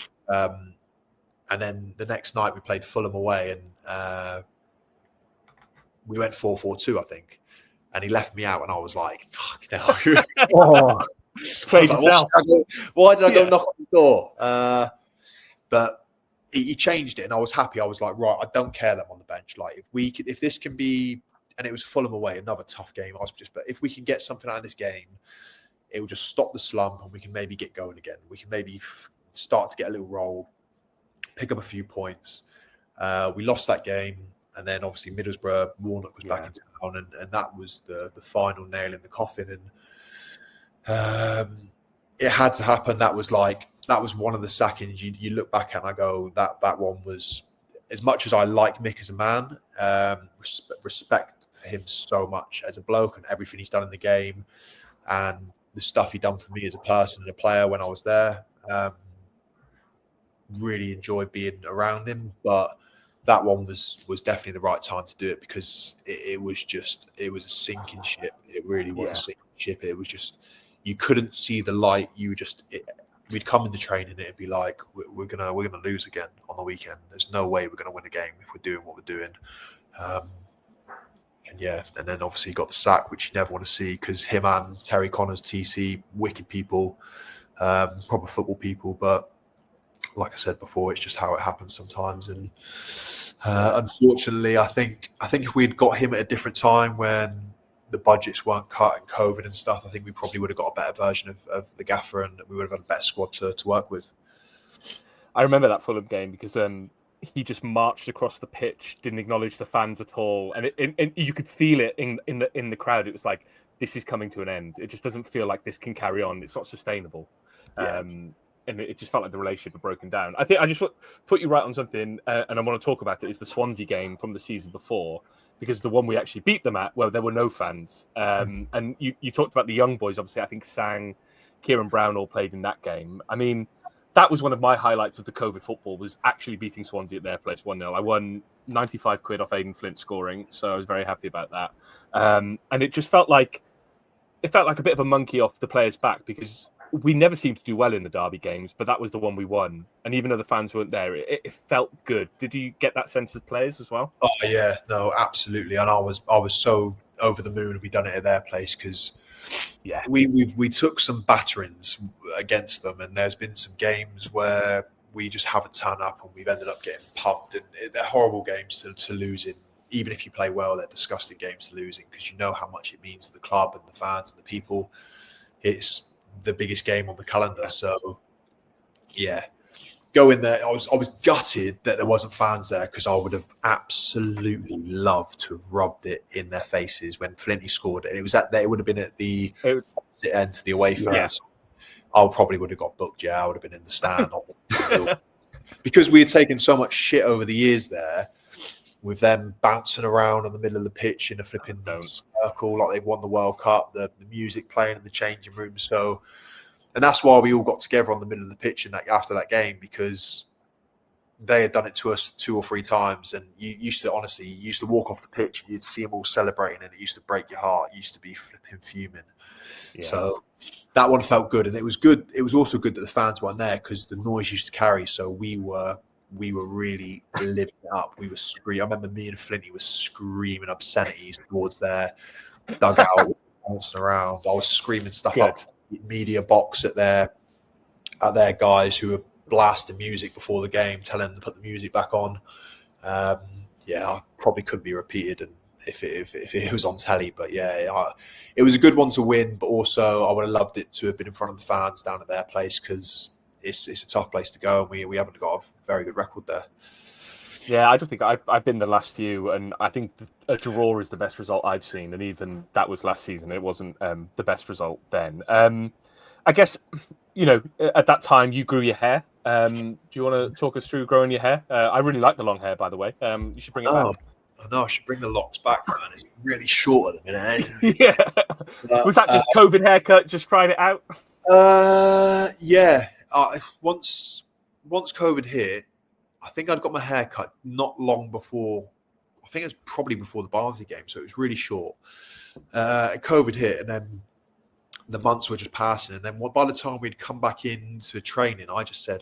And then the next night we played Fulham away, and we went 4-4-2, I think. And he left me out, and I was like, fuck no. Why did I go knock on the door? But he changed it, and I was happy. I was like, right, I don't care that I'm on the bench. Like, if this can be, and it was Fulham away, another tough game. But if we can get something out of this game, it will just stop the slump, and we can maybe get going again. We can maybe start to get a little roll, pick up a few points. We lost that game, and then obviously Middlesbrough, Warnock was back in town, and that was the final nail in the coffin. And it had to happen. That was one of the sackings you look back at and I go, that one was, as much as I like Mick as a man, respect for him so much as a bloke and everything he's done in the game and the stuff he done for me as a person and a player when I was there. Really enjoyed being around him, but that one was definitely the right time to do it because it was a sinking ship. It really was a sinking ship. It was just, you couldn't see the light. We'd come into training and it'd be like, we're gonna lose again on the weekend. There's no way we're gonna win a game if we're doing what we're doing. And then obviously got the sack, which you never want to see because him and Terry Connors, TC, wicked people, proper football people, but like I said before, it's just how it happens sometimes. And unfortunately, I think if we'd got him at a different time when the budgets weren't cut and COVID and stuff, I think we probably would have got a better version of the Gaffer and we would have had a better squad to work with. I remember that Fulham game because he just marched across the pitch, didn't acknowledge the fans at all, and you could feel it in the crowd. It was like, this is coming to an end. It just doesn't feel like this can carry on. It's not sustainable. Yeah. And it just felt like the relationship had broken down. I think I just put you right on something, and I want to talk about it, is the Swansea game from the season before, because the one we actually beat them at, where there were no fans. And you talked about the young boys, obviously. I think Sang, Kieran Brown all played in that game. I mean, that was one of my highlights of the COVID football, was actually beating Swansea at their place 1-0. I won 95 quid off Aidan Flint scoring, so I was very happy about that. And it just felt like a bit of a monkey off the players' back, because we never seemed to do well in the derby games, but that was the one we won. And even though the fans weren't there, it felt good. Did you get that sense of players as well? Oh yeah, no, absolutely. And I was so over the moon we done it at their place, because we took some batterings against them, and there's been some games where we just haven't turned up and we've ended up getting pumped, and they're horrible games to lose in. Even if you play well, they're disgusting games to lose in, because you know how much it means to the club and the fans and the people. It's the biggest game on the calendar. So yeah, go in there. I was gutted that there wasn't fans there, because I would have absolutely loved to have rubbed it in their faces when Flinty scored it. And it would have been at the opposite end to the away fans. Yeah. I probably would have got booked. Yeah, I would have been in the stand because we had taken so much shit over the years there, with them bouncing around on the middle of the pitch in a flipping circle like they've won the World Cup, the music playing in the changing room. So, and that's why we all got together on the middle of the pitch after that game, because they had done it to us 2 or 3 times, and you used to walk off the pitch and you'd see them all celebrating, and it used to break your heart. It used to be flipping fuming. Yeah. So that one felt good, and it was good. It was also good that the fans weren't there, because the noise used to carry. So we were really living it up. We were screaming. I remember me and Flinty were screaming obscenities towards their dugout, bouncing around. I was screaming stuff up to the media box at their guys who were blasting music before the game, telling them to put the music back on. I probably could be repeated, and if it was on telly, but it was a good one to win. But also, I would have loved it to have been in front of the fans down at their place, because it's a tough place to go, and we haven't got a very good record there. Yeah, I don't think I've been the last few, and I think a draw is the best result I've seen, and even that was last season. It wasn't the best result then. I guess, at that time you grew your hair. Do you want to talk us through growing your hair? I really like the long hair, by the way. You should bring it back. I know, I should bring the locks back, man. It's really short at the minute. Yeah. Was that just COVID haircut? Just trying it out? Yeah. Once COVID hit, I think I'd got my hair cut not long before. I think it was probably before the Barnsley game, so it was really short. COVID hit, and then the months were just passing. And then by the time we'd come back into training, I just said,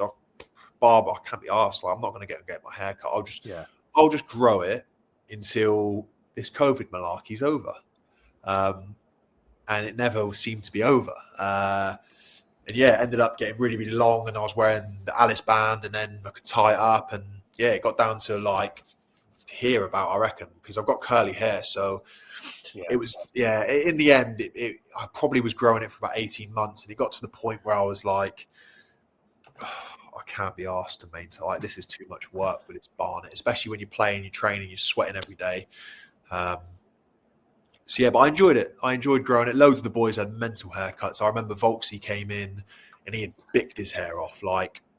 "Barber, I can't be arsed. Like, I'm not going to get my hair cut. I'll just grow it until this COVID malarkey's over." And it never seemed to be over. And it ended up getting really, really long, and I was wearing the Alice band, and then I could tie it up, and it got down to like here about, I reckon, because I've got curly hair. So it was, in the end, I probably was growing it for about 18 months, and it got to the point where I was like, I can't be asked to maintain, like, this is too much work with this barnet, especially when you're playing, you're training, you're sweating every day. But I enjoyed it. I enjoyed growing it. Loads of the boys had mental haircuts. I remember Volksy came in and he had bicked his hair off.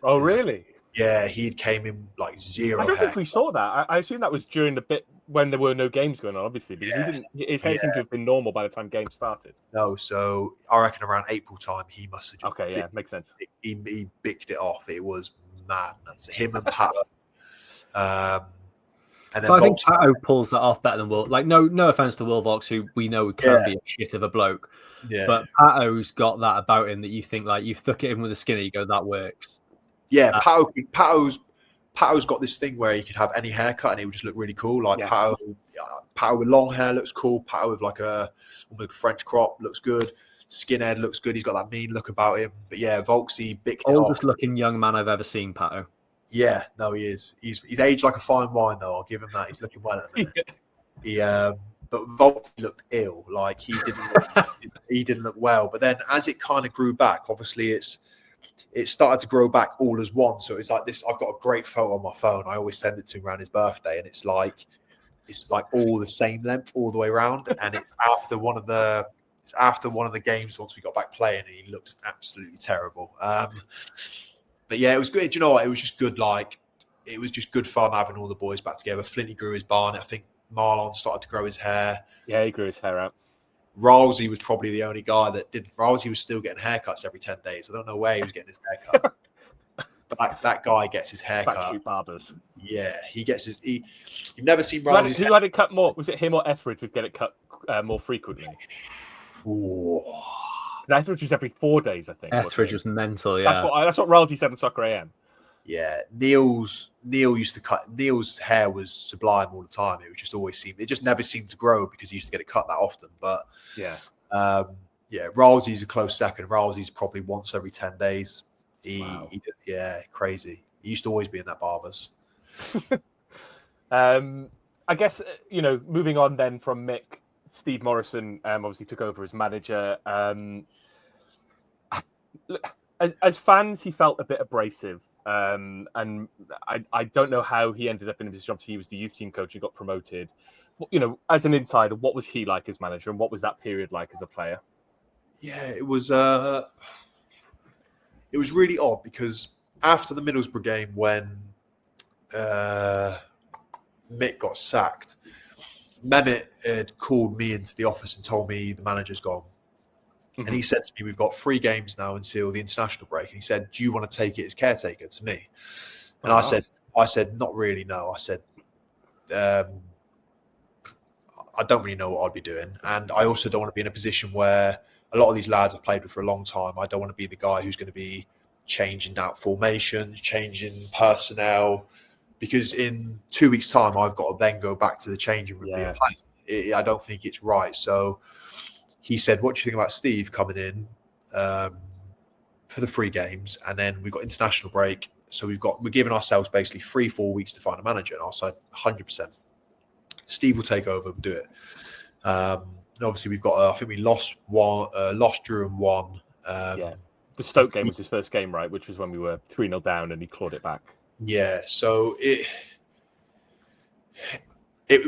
Oh, really? Yeah, he came in like zero hair. I don't think we saw that. I assume that was during the bit when there were no games going on, obviously, because his hair seemed to have been normal by the time games started. No, so I reckon around April time, he must have just... Okay, makes sense. He bicked it off. It was madness. Him and Pat... And then I think Pato pulls that off better than Will. Like, no offense to Will Vox, who we know can be a shit of a bloke. Yeah. But Pato's got that about him that you think, like, you've stuck it in with a skinner, you go, that works. Yeah, Pato's got this thing where he could have any haircut and it would just look really cool. Like Pato with long hair looks cool. Pato with like a French crop looks good. Skinhead looks good. He's got that mean look about him. But yeah, Volksy bicked it off. Oldest looking young man I've ever seen, Pato. Yeah, no, he is. He's aged like a fine wine, though. I'll give him that. He's looking well at the minute. But Volksy looked ill. Like he didn't look well. But then as it kind of grew back, obviously it started to grow back all as one. So it's like this. I've got a great photo on my phone. I always send it to him around his birthday, and it's like all the same length all the way around. And it's after one of the games once we got back playing, and he looks absolutely terrible. But yeah, it was good. Do you know what? It was just good. Like, it was just good fun having all the boys back together. Flinty grew his barnet. I think Marlon started to grow his hair. Yeah, he grew his hair out. Rousey was probably the only guy that did. Rousey was still getting haircuts every 10 days. I don't know where he was getting his haircut. But that guy gets his haircut. Backstreet Barbers. Yeah, he gets his. You've never seen Rousey's. Who had it cut more? Was it him or Etheridge would get it cut more frequently? Etheridge was every 4 days, I think. Etheridge was mental. Yeah, that's what Rousey said on Soccer AM. Yeah, Neil used to cut. Neil's hair was sublime all the time. It just never seemed to grow because he used to get it cut that often. But yeah, Rousey's a close second. Rousey's probably once every 10 days. Crazy. He used to always be in that barber's. I guess, moving on then from Mick, Steve Morrison obviously took over as manager. As fans, he felt a bit abrasive. And I don't know how he ended up in a position. Obviously, he was the youth team coach and got promoted. As an insider, what was he like as manager, and what was that period like as a player? Yeah, it was really odd because after the Middlesbrough game, when Mick got sacked, Mehmet had called me into the office and told me the manager's gone. And he said to me, we've got 3 games now until the international break. And he said, do you want to take it as caretaker to me? And I said, not really, no. I said, I don't really know what I'd be doing. And I also don't want to be in a position where a lot of these lads I've played with for a long time. I don't want to be the guy who's going to be changing out formations, changing personnel, because in 2 weeks' time, I've got to then go back to the changing room. I don't think it's right. So he said, what do you think about Steve coming in for the 3 games? And then we've got international break. So we're giving ourselves basically 3-4 weeks to find a manager. And I said, 100%. Steve will take over and do it. And obviously we've got, I think we lost, drew and won. The Stoke game was his first game, right? Which was when we were 3-0 down and he clawed it back. Yeah. So it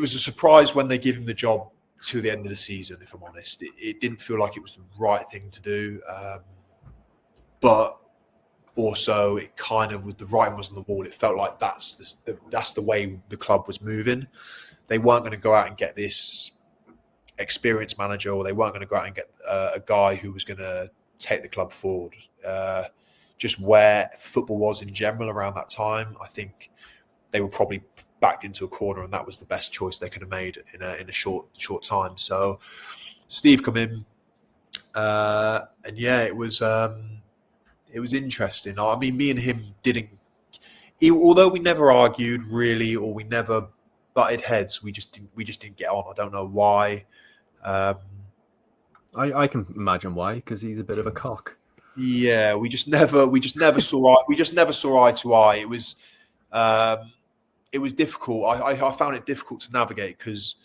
was a surprise when they give him the job to the end of the season, if I'm honest. It didn't feel like it was the right thing to do. But also it kind of, with the writing was on the wall, it felt like that's the way the club was moving. They weren't going to go out and get this experienced manager, or they weren't going to go out and get a guy who was going to take the club forward. Just where football was in general around that time, I think they were probably backed into a corner, and that was the best choice they could have made in a short time. So Steve come in, and yeah, it was interesting. I mean, me and him although we never argued really, or we never butted heads, we just didn't get on. I don't know why. I can imagine why, because he's a bit of a cock. Yeah, we just never saw eye to eye. It was difficult. I found it difficult to navigate because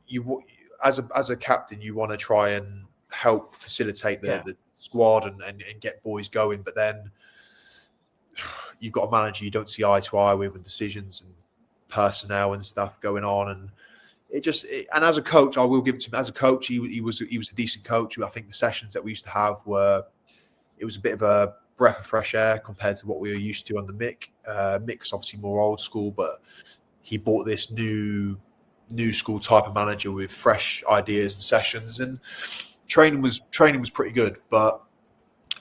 you, as a captain, you want to try and help facilitate the squad and get boys going, but then you've got a manager you don't see eye to eye with, and decisions and personnel and stuff going on, and and as a coach, I will give it to him. As a coach, he was a decent coach. I think the sessions that we used to have it was a bit of a breath of fresh air compared to what we were used to under Mick. Mick's obviously more old school, but he brought this new school type of manager with fresh ideas and sessions, and training was pretty good. But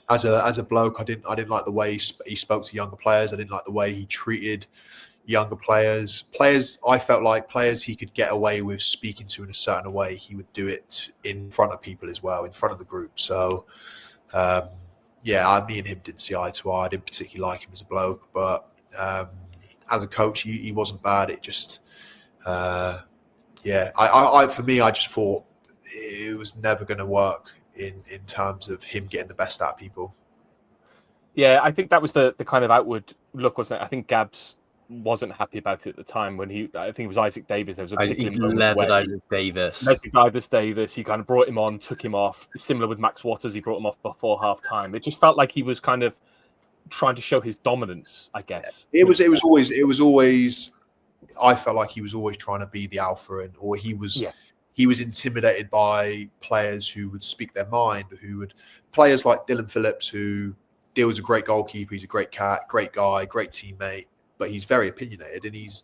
as a bloke, I didn't like the way he spoke to younger players. I didn't like the way he treated younger players. I felt like players he could get away with speaking to in a certain way, he would do it in front of people as well, in front of the group. So, me and him didn't see eye to eye. I didn't particularly like him as a bloke, but as a coach, he wasn't bad. It just, for me, I just thought it was never going to work in terms of him getting the best out of people. Yeah, I think that was the kind of outward look, wasn't it? I think Gabs wasn't happy about it at the time when I think it was Isaac Davis. There was a particular moment leathered where Isaac Davis. He kind of brought him on, took him off. Similar with Max Waters, he brought him off before half time. It just felt like he was kind of trying to show his dominance, I guess. It was always. I felt like he was always trying to be the alpha, or he was intimidated by players who would speak their mind, players like Dylan Phillips, who Dill's a great goalkeeper, he's a great great guy, great teammate, but he's very opinionated and he's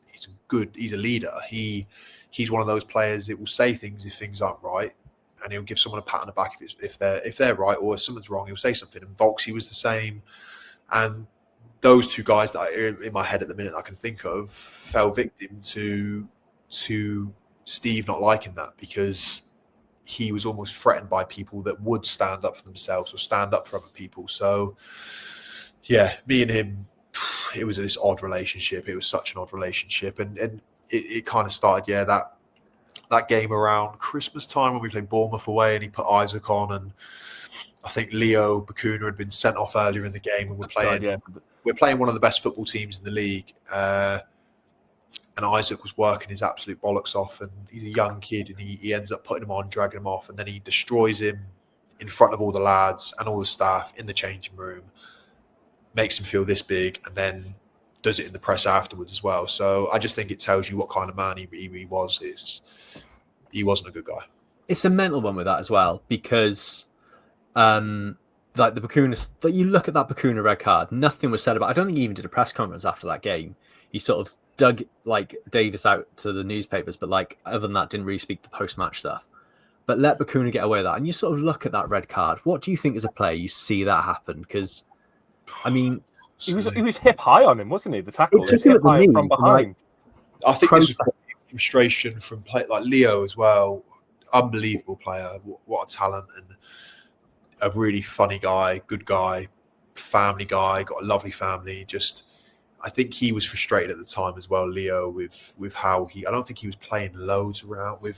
a leader. He's one of those players that will say things if things aren't right, and he'll give someone a pat on the back if they're right, or if someone's wrong, he'll say something. And Volksy was the same, and those two guys that are in my head at the minute I can think of fell victim to Steve not liking that, because he was almost threatened by people that would stand up for themselves or stand up for other people. So, yeah, me and him, it was this odd relationship. It was such an odd relationship. And it kind of started, that game around Christmas time when we played Bournemouth away and he put Isaac on, and I think Leo Bacuna had been sent off earlier in the game, and we're playing one of the best football teams in the league. And Isaac was working his absolute bollocks off, and he's a young kid, and he ends up putting him on, dragging him off, and then he destroys him in front of all the lads and all the staff in the changing room, makes him feel this big, and then does it in the press afterwards as well. So I just think it tells you what kind of man he was. He wasn't a good guy. It's a mental one with that as well, because like the Bacuna, like you look at that Bacuna red card, nothing was said about. I don't think he even did a press conference after that game. He sort of dug like Davis out to the newspapers, but like other than that, didn't really speak the post-match stuff. But let Bacuna get away with that, and you sort of look at that red card. What do you think as a player you see that happen? Because, I mean, he was hip high on him, wasn't he? The tackle took him hip high from behind. I think this was frustration from play like Leo as well. Unbelievable player, what a talent, and a really funny guy, good guy, family guy, got a lovely family. Just, I think he was frustrated at the time as well, Leo, with how I don't think he was playing loads around with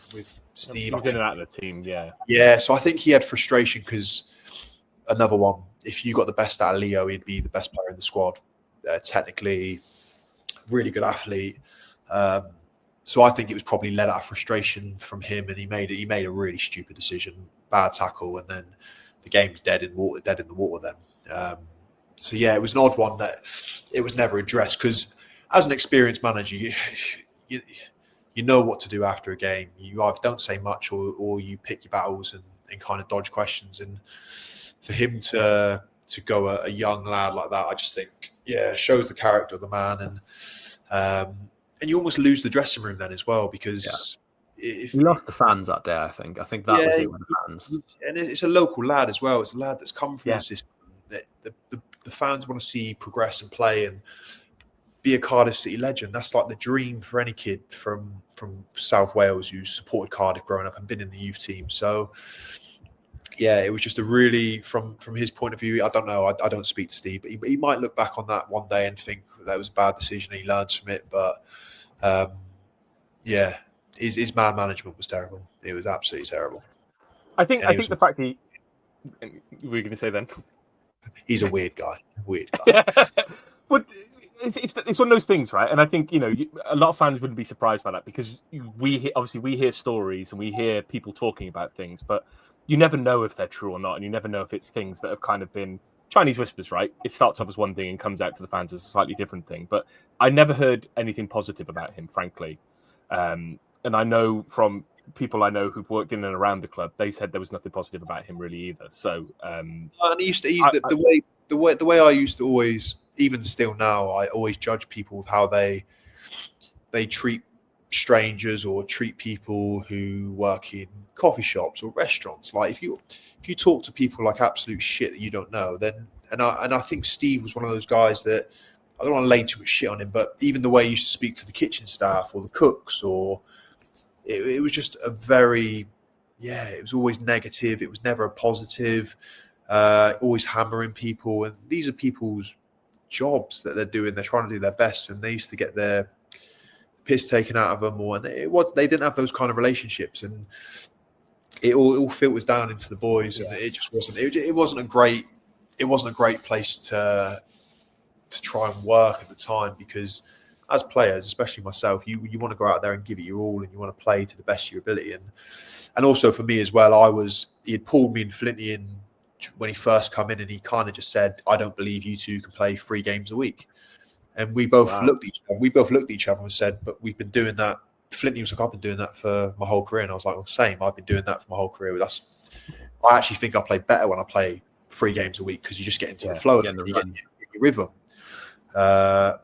Steve. He was in and out of the team, yeah. Yeah, so I think he had frustration because another one, if you got the best out of Leo, he'd be the best player in the squad. Technically, really good athlete. So I think it was probably led out of frustration from him, and he made a really stupid decision, bad tackle, and then the game's dead in the water then. So yeah, it was an odd one that it was never addressed, because as an experienced manager, you know what to do after a game. You either don't say much or you pick your battles and kind of dodge questions. And for him to go a young lad like that, I just think, shows the character of the man. And you almost lose the dressing room then as well, because if you lost the fans that day, I think that was it with the fans. And it's a local lad as well. It's a lad that's come from the system. The fans want to see progress and play and be a Cardiff City legend. That's like the dream for any kid from South Wales who supported Cardiff growing up and been in the youth team. So yeah, it was just a really, from his point of view, I don't know, I don't speak to Steve, but he might look back on that one day and think that was a bad decision. He learns from it, but his man management was terrible. It was absolutely terrible. I think the fact we were going to say then, he's a weird guy. Yeah. But it's one of those things, right? And I think, a lot of fans wouldn't be surprised by that, because we hear stories and we hear people talking about things, but you never know if they're true or not, and you never know if it's things that have kind of been Chinese whispers, right? It starts off as one thing and comes out to the fans as a slightly different thing. But I never heard anything positive about him, frankly. And I know from people I know who've worked in and around the club, they said there was nothing positive about him really either. So, and the way I used to always, even still now, I always judge people with how they treat strangers or treat people who work in coffee shops or restaurants. Like if you talk to people like absolute shit that you don't know, then and I think Steve was one of those guys that, I don't want to lay too much shit on him, but even the way he used to speak to the kitchen staff or the cooks, or it was just a very, it was always negative. It was never a positive, always hammering people. And these are people's jobs that they're doing. They're trying to do their best, and they used to get their piss taken out of them, they didn't have those kind of relationships, and it all filters down into the boys, and it just wasn't. It wasn't a great place to try and work at the time, because as players, especially myself, you want to go out there and give it your all, and you want to play to the best of your ability. And also for me as well, he had pulled me and Flinty in when he first come in, and he kind of just said, "I don't believe you two can play 3 games a week." And we both looked at each other and said, "But we've been doing that." Flinty was like, "I've been doing that for my whole career," and I was like, "Well, same. I've been doing that for my whole career." I actually think I play better when I play 3 games a week, because you just get into the flow of it, you get your rhythm.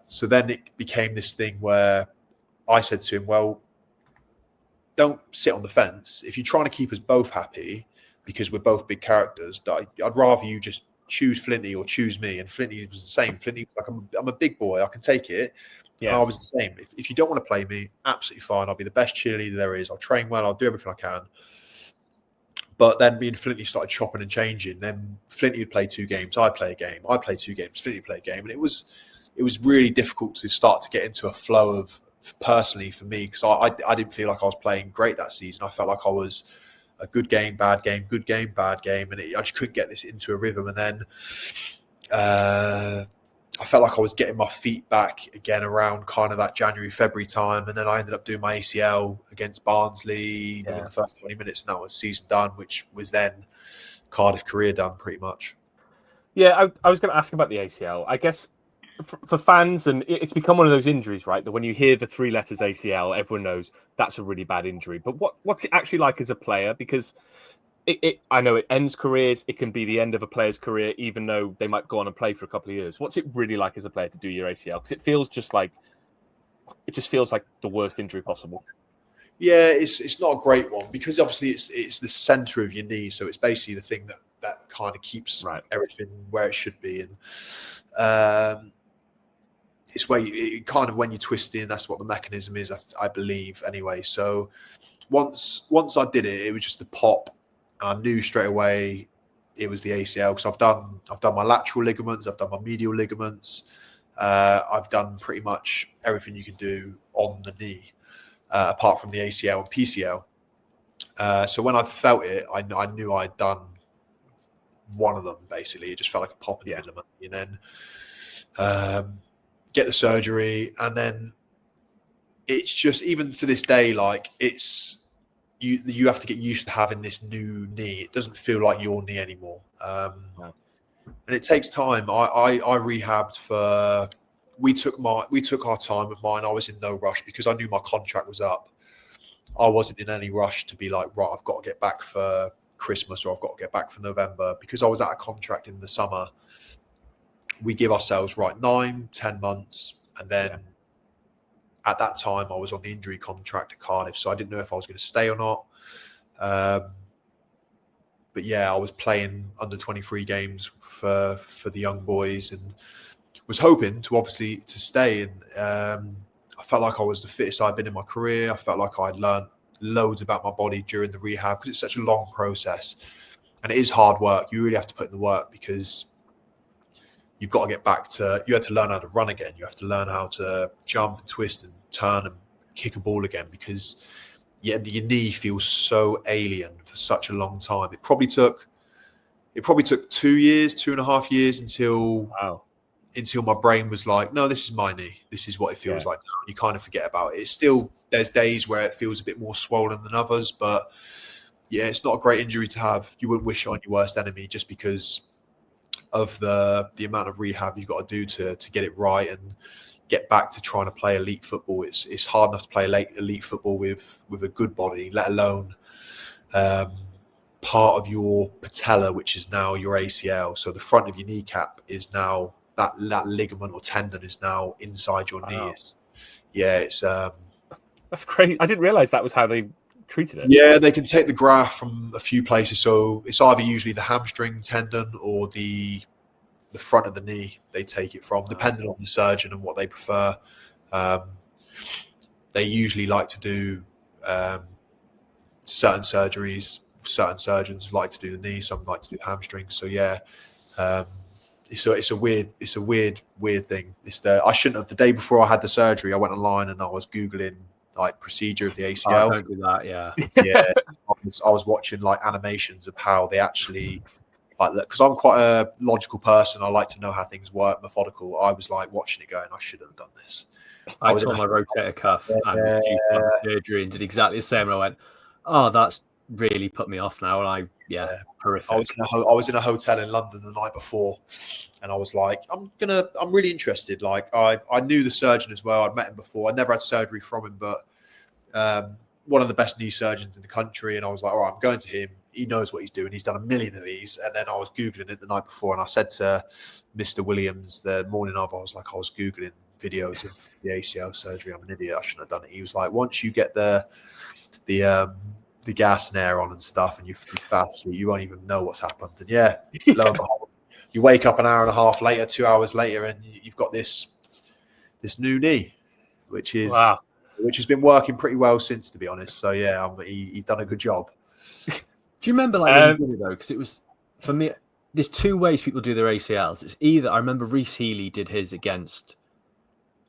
So then it became this thing where I said to him, "Well, don't sit on the fence. If you're trying to keep us both happy, because we're both big characters, I'd rather you just choose Flinty or choose me." And Flinty was the same. Flinty was like, I'm a big boy, I can take it. Yeah. And I was the same. If you don't want to play me, absolutely fine. I'll be the best cheerleader there is. I'll train well. I'll do everything I can. But then me and Flinty started chopping and changing. Then Flinty would play 2 games. I'd play a game. I'd play 2 games. Flinty would play a game. And it was really difficult to start to get into a flow of, personally for me, because I didn't feel like I was playing great that season. I felt like I was a good game, bad game, good game, bad game. And I just couldn't get this into a rhythm. And then I felt like I was getting my feet back again around kind of that January, February time. And then I ended up doing my ACL against Barnsley within the first 20 minutes. And that was season done, which was then Cardiff career done pretty much. Yeah, I was going to ask about the ACL. I guess for fans, and it's become one of those injuries, right, that when you hear the 3 letters ACL, everyone knows that's a really bad injury. But what's it actually like as a player? Because I know it ends careers. It can be the end of a player's career, even though they might go on and play for a couple of years. What's it really like as a player to do your ACL? Because it just feels like the worst injury possible. Yeah, it's not a great one, because obviously it's the center of your knee, so it's basically the thing that kind of keeps everything where it should be. And it's where when you twist in, that's what the mechanism is, I believe, anyway. So once I did it, it was just the pop. I knew straight away it was the ACL, because I've done my lateral ligaments, I've done my medial ligaments, I've done pretty much everything you can do on the knee, apart from the ACL and PCL. So when I felt it, I knew I'd done one of them. Basically, it just felt like a pop in the middle of it. And then get the surgery, and then it's just, even to this day, like you have to get used to having this new knee. It doesn't feel like your knee anymore. And it takes time. I rehabbed for, we took our time with mine. I was in no rush, because I knew my contract was up. I wasn't in any rush to be like, right, I've got to get back for Christmas, or I've got to get back for November, because I was out of contract in the summer. We give ourselves 9-10 months. And then at that time, I was on the injury contract at Cardiff, so I didn't know if I was going to stay or not. But yeah, I was playing under 23 games for the young boys, and was hoping to stay. And I felt like I was the fittest I'd been in my career. I felt like I'd learned loads about my body during the rehab, because it's such a long process, and it is hard work. You really have to put in the work, because you've got to get back to, you had to learn how to run again. You have to learn how to jump and twist and turn and kick a ball again, because your knee feels so alien for such a long time. It probably took 2.5 years until my brain was like, no, this is my knee. This is what it feels like now. You kind of forget about it. It's still, there's days where it feels a bit more swollen than others, but yeah, it's not a great injury to have. You wouldn't wish it on your worst enemy, just because of the amount of rehab you've got to do to get it right and get back to trying to play elite football. It's hard enough to play elite football with a good body, let alone part of your patella, which is now your ACL. So the front of your kneecap is now, that ligament or tendon is now inside your knees. Yeah, it's that's crazy. I didn't realize that was how they treated it. Yeah, they can take the graft from a few places. So it's either usually the hamstring tendon or the front of the knee they take it from, depending on the surgeon and what they prefer. They usually like to do certain surgeries. Certain surgeons like to do the knee, some like to do the hamstring. So yeah, it's a weird thing. I shouldn't have. The day before I had the surgery, I went online and I was Googling like procedure of the ACL. Don't do that, yeah. Yeah, I was watching like animations of how they actually like that, because I'm quite a logical person. I like to know how things work, methodical. I was like watching it going, I should have done this. I tore my rotator cuff and was due to have surgery and did exactly the same. And I went, oh, that's really put me off now. And horrific. I was in a hotel in London the night before, and I was like, I'm really interested. Like I knew the surgeon as well. I'd met him before. I never had surgery from him, but one of the best knee surgeons in the country. And I was like, all right, I'm going to him. He knows what he's doing. He's done a million of these. And then I was Googling it the night before, and I said to Mr. Williams the morning of, I was Googling videos of the ACL surgery. I'm an idiot. I shouldn't have done it. He was like, once you get the gas and air on and stuff, and you fast sleep, you won't even know what's happened. And lo and behold, you wake up an hour and a half later, 2 hours later, and you've got this new knee, which has been working pretty well since, to be honest. So he's done a good job. Do you remember when you did it though? Because it was, for me, there's two ways people do their ACLs. It's either, I remember Reece Healy did his against,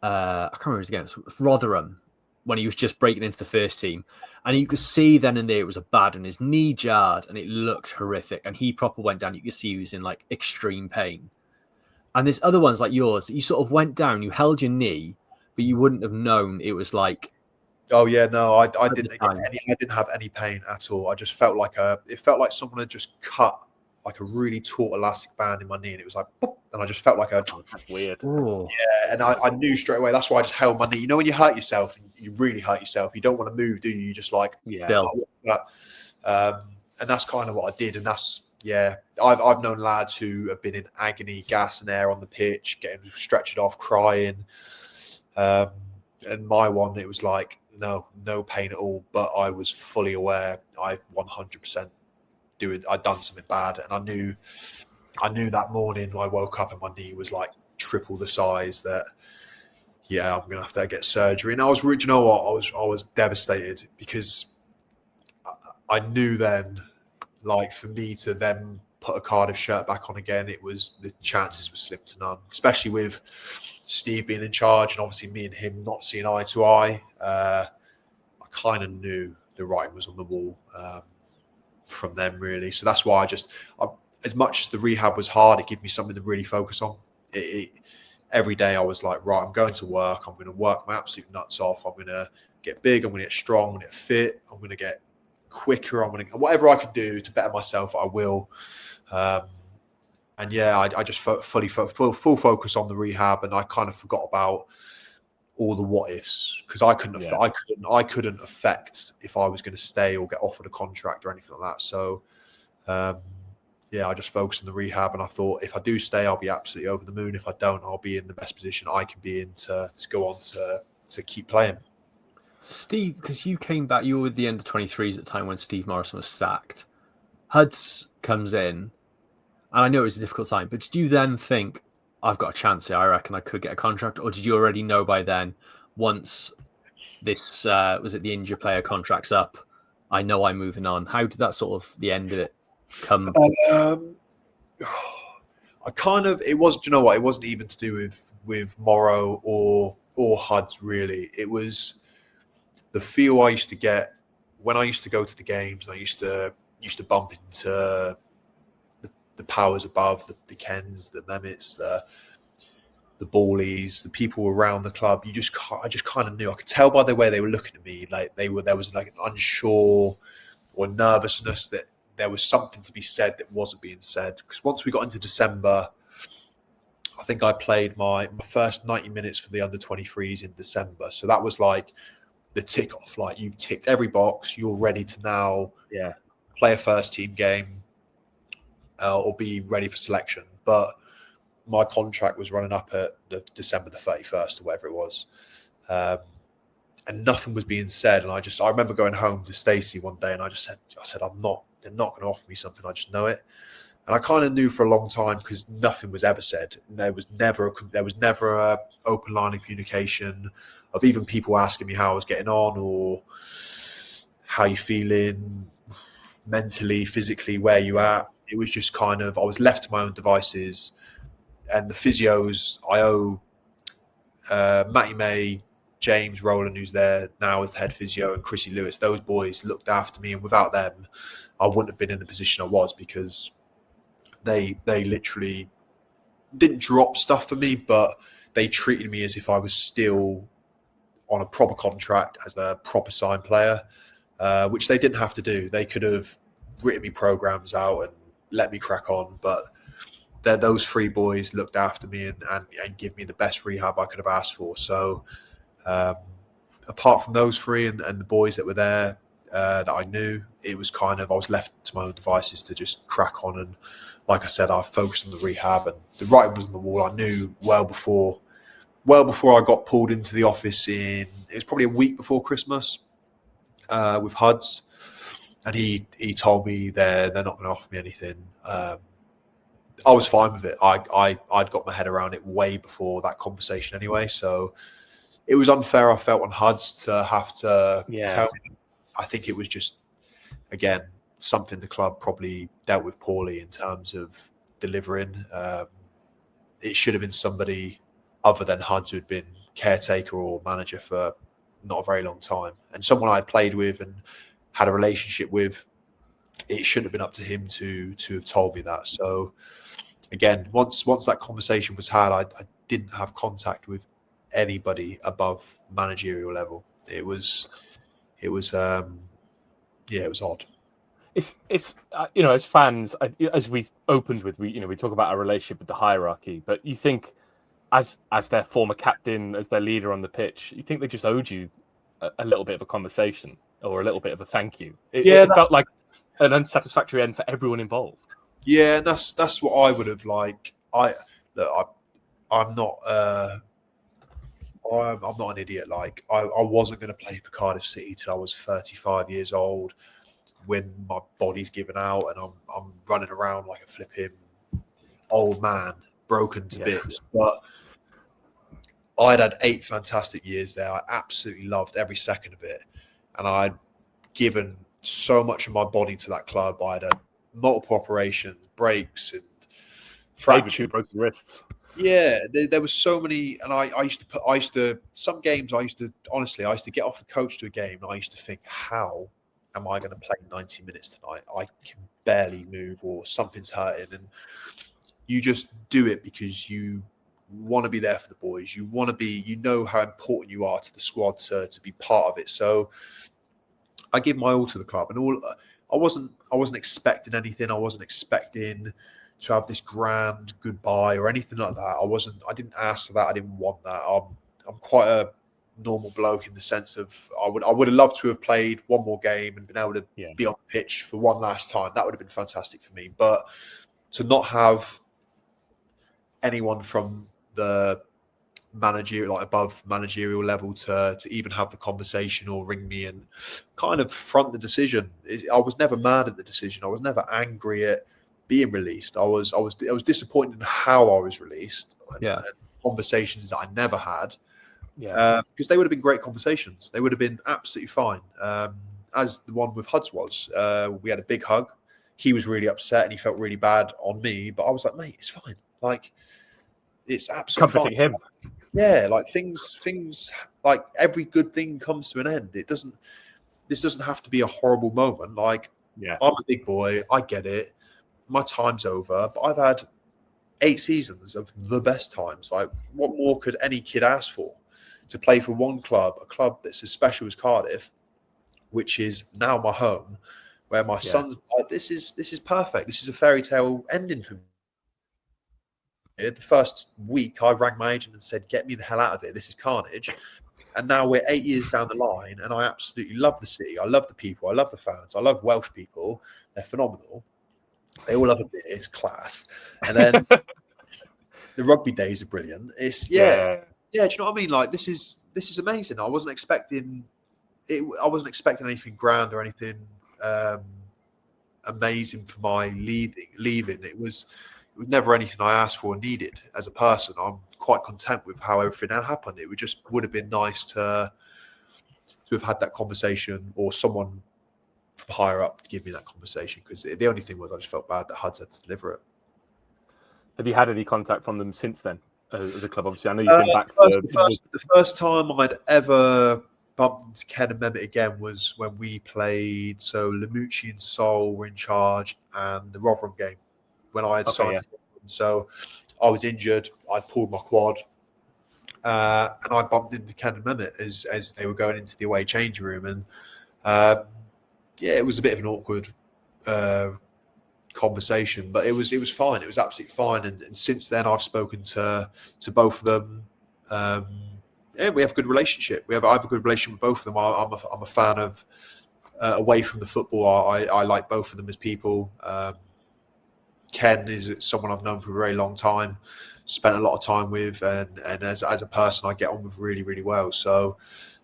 I can't remember his against Rotherham, when he was just breaking into the first team, and you could see then and there it was a bad, and his knee jarred, and it looked horrific, and he proper went down. You could see he was in like extreme pain. And there's other ones like yours. You sort of went down, you held your knee, but you wouldn't have known it was like. Oh yeah, no, I didn't. I didn't have any pain at all. I just felt like it felt like someone had just cut like a really taut elastic band in my knee, and it was like, boop, and I just felt like that's weird. Ooh. Yeah, and I knew straight away. That's why I just held my knee. You know, when you hurt yourself, and you really hurt yourself, you don't want to move, do you? You just like, and that's kind of what I did. And that's I've known lads who have been in agony, gas and air on the pitch, getting stretched off, crying. And my one, it was like no pain at all, but I was fully aware I 100% I'd done something bad, and I knew that morning when I woke up and my knee was like triple the size that I'm gonna have to get surgery. And I was, you know what, I was devastated, because I knew then, like, for me to then put a Cardiff shirt back on again, the chances were slim to none, especially with Steve being in charge and obviously me and him not seeing eye to eye. I kind of knew the writing was on the wall from them, really. So that's why as much as the rehab was hard, it gave me something to really focus on. Every day I was like, right, I'm going to work. I'm going to work my absolute nuts off. I'm going to get big. I'm going to get strong. I'm going to get fit. I'm going to get quicker. Whatever I can do to better myself, I will. I just full focus on the rehab, and I kind of forgot about all the what ifs, because I couldn't affect if I was going to stay or get offered a contract or anything like that. So I just focused on the rehab, and I thought, if I do stay, I'll be absolutely over the moon. If I don't, I'll be in the best position I can be in to go on to keep playing. Steve, because you came back, you were with the under 23s at the time when Steve Morrison was sacked. Huds comes in, and I know it was a difficult time, but did you then think, I've got a chance here, I reckon I could get a contract? Or did you already know by then, once this, was it the injured player contract's up, I know I'm moving on? How did that sort of, the end of it come? It was, do you know what? It wasn't even to do with Morrow or Huds, really. It was the feel I used to get when I used to go to the games, and I used to bump into the powers above, the Kens, the Mehmets, the Ballies, the people around the club. I just kind of knew. I could tell by the way they were looking at me, like there was like an unsure or nervousness that there was something to be said that wasn't being said. Because once we got into December, I think I played my first 90 minutes for the under 23s in December. So that was like the tick off. Like, you've ticked every box. You're ready to now play a first team game. Or be ready for selection. But my contract was running up at December the 31st or whatever it was. And nothing was being said. And I remember going home to Stacey one day, and I said, they're not going to offer me something. I just know it. And I kind of knew for a long time, because nothing was ever said. And there was never a open line of communication of even people asking me how I was getting on, or how you feeling mentally, physically, where you at. It was just kind of, I was left to my own devices. And the physios, I owe Matty May, James Rowland, who's there now as the head physio, and Chrissy Lewis. Those boys looked after me, and without them, I wouldn't have been in the position I was, because they literally didn't drop stuff for me, but they treated me as if I was still on a proper contract as a proper signed player, which they didn't have to do. They could have written me programs out and let me crack on, but those three boys looked after me and give me the best rehab I could have asked for. So apart from those three and the boys that were there that I knew, it was kind of, I was left to my own devices to just crack on. And like I said, I focused on the rehab, and the writing was on the wall. I knew well before I got pulled into the office it was probably a week before Christmas with HUDs, and he told me they're not going to offer me anything. I was fine with it. I'd got my head around it way before that conversation anyway. So it was unfair, I felt, on HUDs to have to tell me. I think it was just, again, something the club probably dealt with poorly in terms of delivering. It should have been somebody other than HUDs who had been caretaker or manager for not a very long time, and someone I had played with and had a relationship with. It shouldn't have been up to him to have told me that. So again, once that conversation was had, I didn't have contact with anybody above managerial level. It was odd. It's as fans, as we opened with, we talk about our relationship with the hierarchy, but you think as their former captain, as their leader on the pitch, you think they just owed you a little bit of a conversation or a little bit of a thank you. It felt like an unsatisfactory end for everyone involved. Yeah, and that's what I would have liked. I'm not an idiot. Like I wasn't going to play for Cardiff City till I was 35 years old, when my body's given out and I'm running around like a flipping old man, broken to bits. But I'd had 8 fantastic years there. I absolutely loved every second of it, and I'd given so much of my body to that club. I'd had multiple operations, breaks, and fractures, broken wrists. Yeah, there was so many, and I used to some games. I used to get off the coach to a game, and I used to think, how am I going to play 90 minutes tonight? I can barely move, or something's hurting, and you just do it because you want to be there for the boys. You want to be, you know how important you are to the squad to be part of it. So I give my all to the club, and I wasn't expecting anything. I wasn't expecting to have this grand goodbye or anything like that. I didn't ask for that. I didn't want that. I'm quite a normal bloke in the sense of I would have loved to have played one more game and been able to be on the pitch for one last time. That would have been fantastic for me. But to not have anyone from the managerial, like above managerial level, to even have the conversation or ring me and kind of front the decision. I was never mad at the decision. I was never angry at being released. I was disappointed in how I was released. And conversations that I never had. Because they would have been great conversations. They would have been absolutely fine. As the one with HUDs was. We had a big hug. He was really upset and he felt really bad on me. But I was like, mate, it's fine. Like, it's absolutely comforting fine. Him. Yeah, like things like every good thing comes to an end. This doesn't have to be a horrible moment. Like, I'm a big boy. I get it. My time's over. But I've had 8 seasons of the best times. Like, what more could any kid ask for? To play for one club, a club that's as special as Cardiff, which is now my home, where my son's like, this is perfect. This is a fairy tale ending for me. The first week, I rang my agent and said, get me the hell out of here. This is carnage. And now we're 8 years down the line, and I absolutely love the city. I love the people. I love the fans. I love Welsh people. They're phenomenal. They all love a bit. It's class. And then the rugby days are brilliant. It's do you know what I mean? Like, this is amazing. I wasn't expecting it. I wasn't expecting anything grand or anything amazing for my leaving. It was never anything I asked for or needed as a person. I'm quite content with how everything happened. It would have been nice to have had that conversation, or someone from higher up to give me that conversation, because the only thing was I just felt bad that HUDs had to deliver it. Have you had any contact from them since then as a club? Obviously, I know you've been back. The first time I'd ever bumped into Ken and Mehmet again was when we played. So Lamucci and Sol were in charge, and the Rotherham game. when I had signed. So I was injured. I pulled my quad. And I bumped into Ken and Mehmet as they were going into the away changing room. And it was a bit of an awkward conversation, but it was fine. It was absolutely fine. And since then, I've spoken to both of them. We have a good relationship. I have a good relationship with both of them. I'm a fan of away from the football. I like both of them as people. Ken is someone I've known for a very long time, spent a lot of time with, and as a person, I get on with really, really well. So,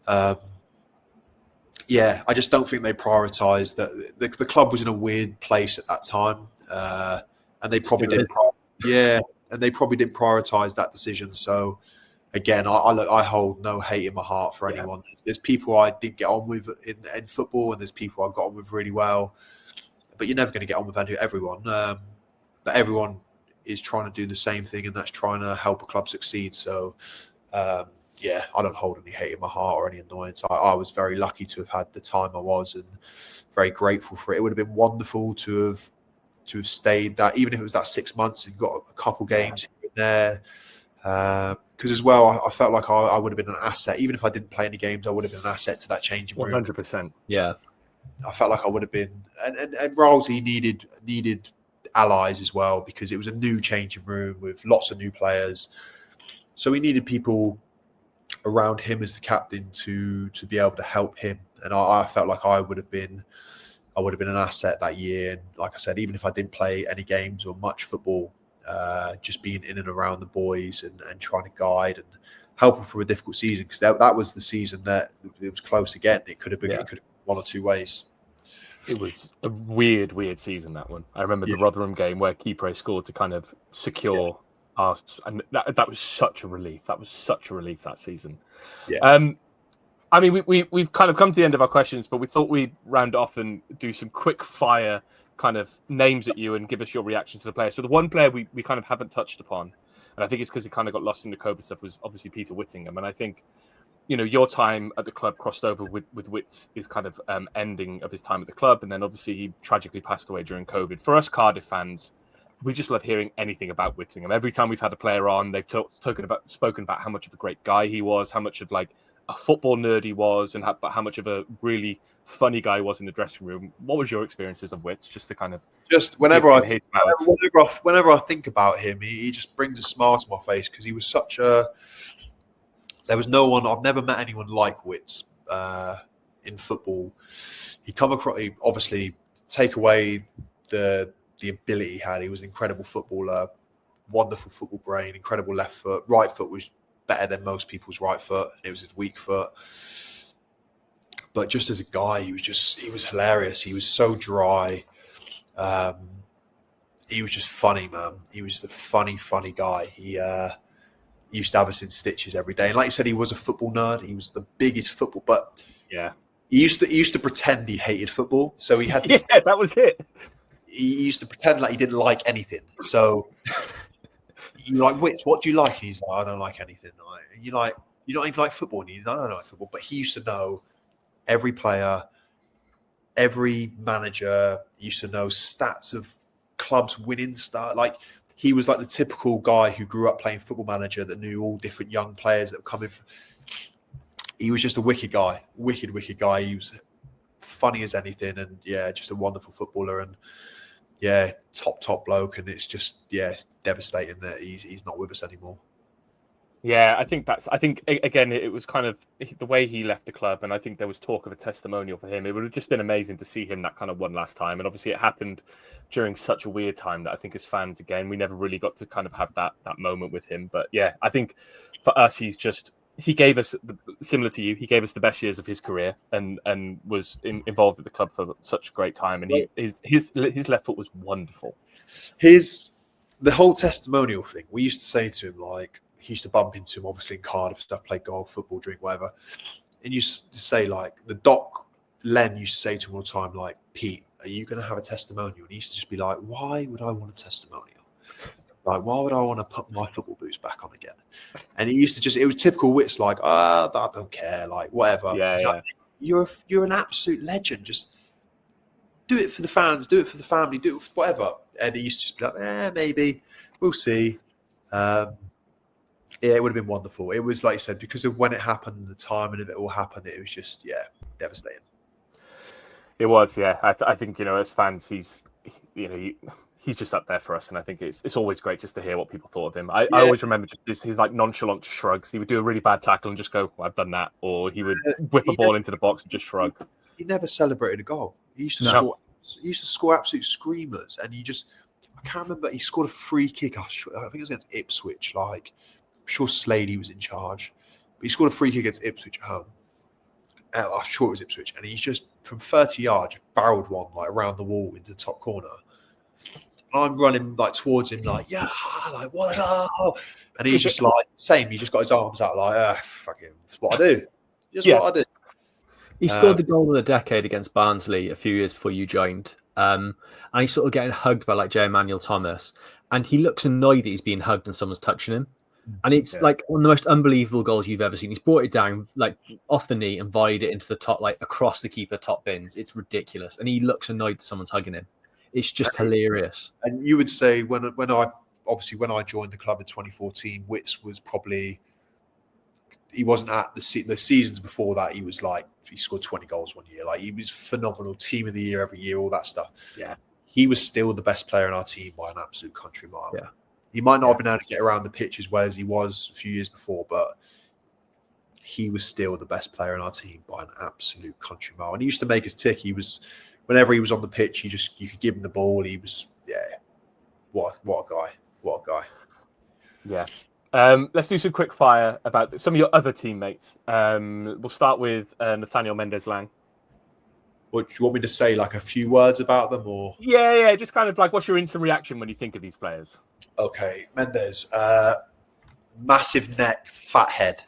I just don't think they prioritised that. The club was in a weird place at that time, and they probably didn't. And they probably didn't prioritise that decision. So, again, I hold no hate in my heart for anyone. There's people I didn't get on with in football, and there's people I got on with really well. But you're never going to get on with everyone. But everyone is trying to do the same thing, and that's trying to help a club succeed. So, I don't hold any hate in my heart or any annoyance. I was very lucky to have had the time I was, and very grateful for it. It would have been wonderful to have stayed that, even if it was that 6 months and got a couple games here and there. Because as well, I felt like I would have been an asset. Even if I didn't play any games, I would have been an asset to that changing room. 100%. Yeah. I felt like I would have been. And Rolsey needed allies as well, because it was a new changing room with lots of new players. So we needed people around him as the captain to be able to help him. And I felt like I would have been an asset that year. And like I said, even if I didn't play any games or much football, just being in and around the boys and trying to guide and help them through a difficult season, because that was the season that it was close again. It could have been one or two ways. It was a weird season, that one. I remember the Rotherham game where Kipre scored to kind of secure our, and that was such a relief. That was such a relief that season. Yeah. I mean, we've kind of come to the end of our questions, but we thought we'd round off and do some quick fire kind of names at you and give us your reaction to the players. So the one player we kind of haven't touched upon, and I think it's because he kind of got lost in the COVID stuff, was obviously Peter Whittingham. And I think, your time at the club crossed over with Wits is kind of ending of his time at the club. And then obviously he tragically passed away during COVID. For us Cardiff fans, we just love hearing anything about Whittingham. Every time we've had a player on, they've spoken about how much of a great guy he was, how much of like a football nerd he was, and how much of a really funny guy he was in the dressing room. What was your experiences of Wits? Just to kind of whenever I think about him, he just brings a smile to my face, because he was such a. There was no one. I've never met anyone like Wits in football. He come across. He obviously take away the ability he had. He was an incredible footballer, wonderful football brain, incredible left foot. Right foot was better than most people's right foot, and it was his weak foot. But just as a guy, he was hilarious. He was so dry. He was just funny, man. He was just a funny guy. He used to have us in stitches every day. And like you said, he was a football nerd. He was the biggest football, but he used to pretend he hated football. So he had this, that was it. He used to pretend like he didn't like anything. So you're like, Wits, what do you like? And he's like, I don't like anything. And you're like, you don't even like football. And he's like, I don't like football. But he used to know every player, every manager. He used to know stats of clubs winning stuff. Like, he was like the typical guy who grew up playing Football Manager that knew all different young players that were coming. He was just a wicked guy. Wicked guy. He was funny as anything, and just a wonderful footballer, and top bloke. And it's just it's devastating that he's not with us anymore. Yeah, I think again, it was kind of the way he left the club, and I think there was talk of a testimonial for him. It would have just been amazing to see him that kind of one last time, and obviously it happened during such a weird time that I think as fans, again, we never really got to kind of have that moment with him. But I think for us, he gave us, similar to you, he gave us the best years of his career, and was involved at the club for such a great time, and his left foot was wonderful. The whole testimonial thing, we used to say to him, like, he used to bump into him, obviously, in Cardiff stuff, play golf, football, drink, whatever. And you used to say, like, the doc, Len used to say to him all the time, like, Pete, are you going to have a testimonial? And he used to just be like, why would I want a testimonial? Like, why would I want to put my football boots back on again? And he used to it was typical Wits, like, I don't care, like, whatever. Like, you're an absolute legend. Just do it for the fans, do it for the family, do it for whatever. And he used to just be like, maybe, we'll see. It would have been wonderful. It was, like you said, because of when it happened, the time, and if it all happened, it was just, devastating. It was, yeah. I think, as fans, he's just up there for us, and I think it's always great just to hear what people thought of him. I always remember just his like nonchalant shrugs. He would do a really bad tackle and just go, well, "I've done that," or he would whip a ball into the box and just shrug. He never celebrated a goal. He used to score. He used to score absolute screamers, and I can't remember. He scored a free kick. I think it was against Ipswich. Like, I'm sure Slady was in charge, but he scored a free kick against Ipswich at home. I'm sure it was Ipswich, and he's just from 30 yards barreled one like around the wall into the top corner. And I'm running like towards him, like what a goal! And he's just like same. He just got his arms out, like fuck him. That's what I do. What I do. He scored the goal of the decade against Barnsley a few years before you joined. And he's sort of getting hugged by like J. Emmanuel Thomas. And he looks annoyed that he's being hugged and someone's touching him. And it's like one of the most unbelievable goals you've ever seen. He's brought it down like off the knee and volleyed it into the top, like across the keeper top bins. It's ridiculous. And he looks annoyed that someone's hugging him. It's just hilarious. And you would say when I joined the club in 2014, Wits was probably, he wasn't at the seasons before that. He was like, he scored 20 goals one year. Like, he was phenomenal, team of the year every year, all that stuff. Yeah. He was still the best player in our team by an absolute country mile. Yeah. He might not have been able to get around the pitch as well as he was a few years before, but he was still the best player in our team by an absolute country mile. And he used to make us tick. Whenever he was on the pitch, you could give him the ball. He was, what a guy. Yeah. Let's do some quick fire about some of your other teammates. We'll start with Nathaniel Mendez-Lang. What, do you want me to say, like a few words about them, or? Yeah. Just kind of like, what's your instant reaction when you think of these players? Okay, Mendez, massive neck, fat head.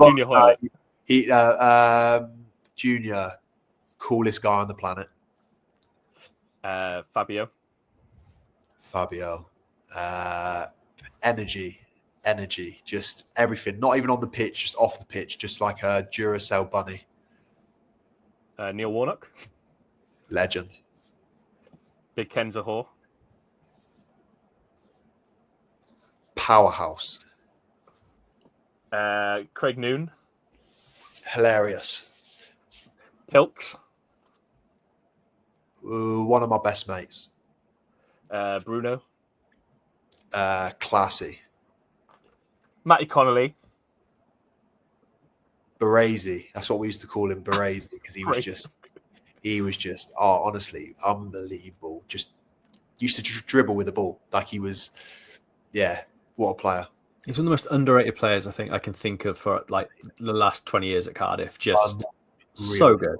Junior Hoyle. Junior, coolest guy on the planet. Fabio. Energy, just everything. Not even on the pitch, just off the pitch, just like a Duracell bunny. Neil Warnock. Legend. Big Ken Zahor. Powerhouse. Craig Noon. Hilarious. Pilks. One of my best mates. Bruno. Classy. Matty Connolly. Baresi. That's what we used to call him, Baresi, because he was just honestly unbelievable. Just used to dribble with the ball like he was. Yeah, what a player. He's one of the most underrated players I think I can think of for like the last 20 years at Cardiff. Just so good.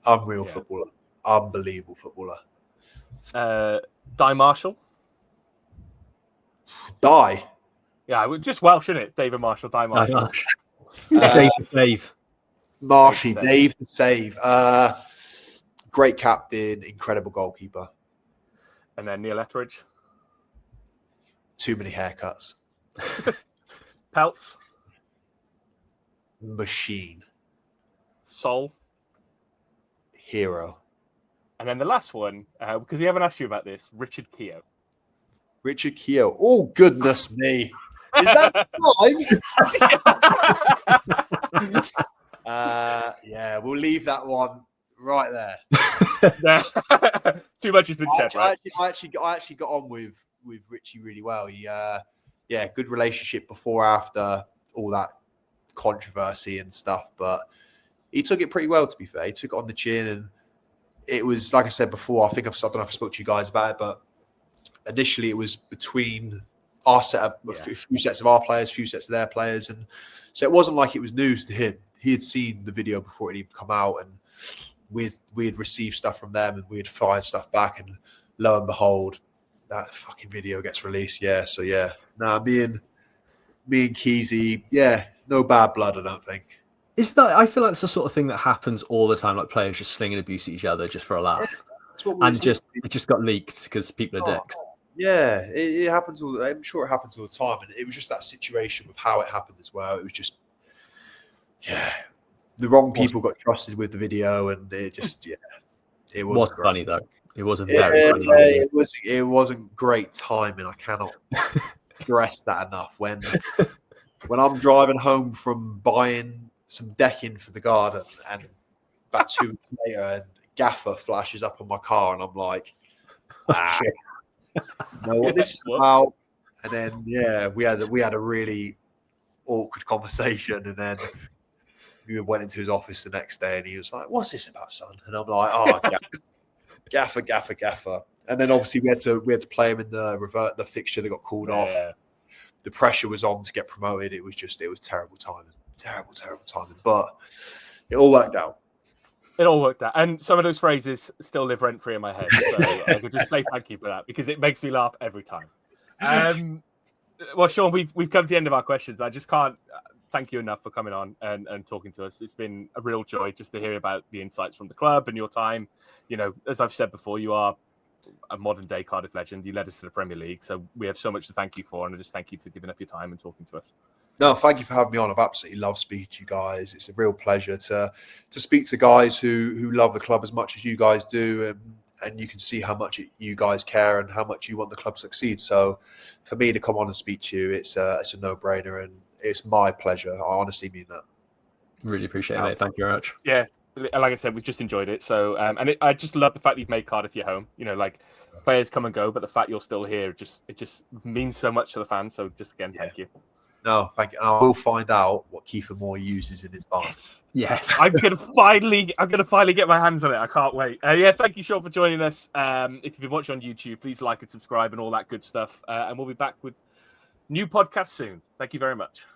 Unreal footballer. Unbelievable footballer. Di Marshall. Die. Yeah, just Welsh, isn't it? David Marshall, Di Marshall. Dave the Save. Marshy, Dave the Save. Great captain, incredible goalkeeper. And then Neil Etheridge. Too many haircuts. Peltz. Machine. Sol. Hero. And then the last one, because we haven't asked you about this, Richard Keogh. Richard Keogh. Oh, goodness me. Is that time? Yeah, we'll leave that one right there. Too much has been said, right? I actually got on with Richie really well. He, good relationship before, after all that controversy and stuff. But he took it pretty well, to be fair. He took it on the chin, and it was, like I said before, I don't know if I spoke to you guys about it, but initially it was between our setup, a few sets of our players, a few sets of their players. And so it wasn't like it was news to him. He had seen the video before it even come out, and we had received stuff from them, and we had fired stuff back, and lo and behold, that fucking video gets released. Yeah. So yeah. Nah, me and Keezy, no bad blood, I don't think. I feel like it's the sort of thing that happens all the time, like players just slinging abuse at each other just for a laugh. And it just got leaked because people are dicks. Yeah, it happens I'm sure it happens all the time. And it was just that situation with how it happened as well. It was just, the wrong people got trusted with the video, and it just, it wasn't funny though. It was a very funny movie. It wasn't great timing. I cannot stress that enough. When I'm driving home from buying some decking for the garden, and about 2 weeks later, and Gaffer flashes up on my car, and I'm like, know what this is about. And then we had a really awkward conversation, and then we went into his office the next day, and he was like, "What's this about, son?" And I'm like, "Oh, Gaffer." And then obviously we had to play him in the fixture that got called off. The pressure was on to get promoted. It was terrible timing, terrible timing. But it all worked out. It all worked out, and some of those phrases still live rent free in my head. So I could just say thank you for that, because it makes me laugh every time. Well, Sean, we've come to the end of our questions. I just can't thank you enough for coming on and talking to us. It's been a real joy just to hear about the insights from the club and your time. You know, as I've said before, you are a modern day Cardiff legend. You led us to the Premier League, so we have so much to thank you for, and I just thank you for giving up your time and talking to us. No, thank you for having me on. I've absolutely loved speaking to you guys. It's a real pleasure to speak to guys who love the club as much as you guys do, and you can see how much you guys care and how much you want the club to succeed. So for me to come on and speak to you, it's a no-brainer, and it's my pleasure. I honestly mean that. Really appreciate it, mate. Thank you very much. Yeah, like I said, we've just enjoyed it. So, I just love the fact that you've made Cardiff your home. You know, like, players come and go, but the fact you're still here, it just means so much to the fans. So just again, thank you. No, thank you. And I will find out what Kiefer Moore uses in his bar. Yes. I'm gonna finally get my hands on it. I can't wait. Thank you, Sean, for joining us. If you've been watching on YouTube, please like and subscribe and all that good stuff. And we'll be back with new podcasts soon. Thank you very much.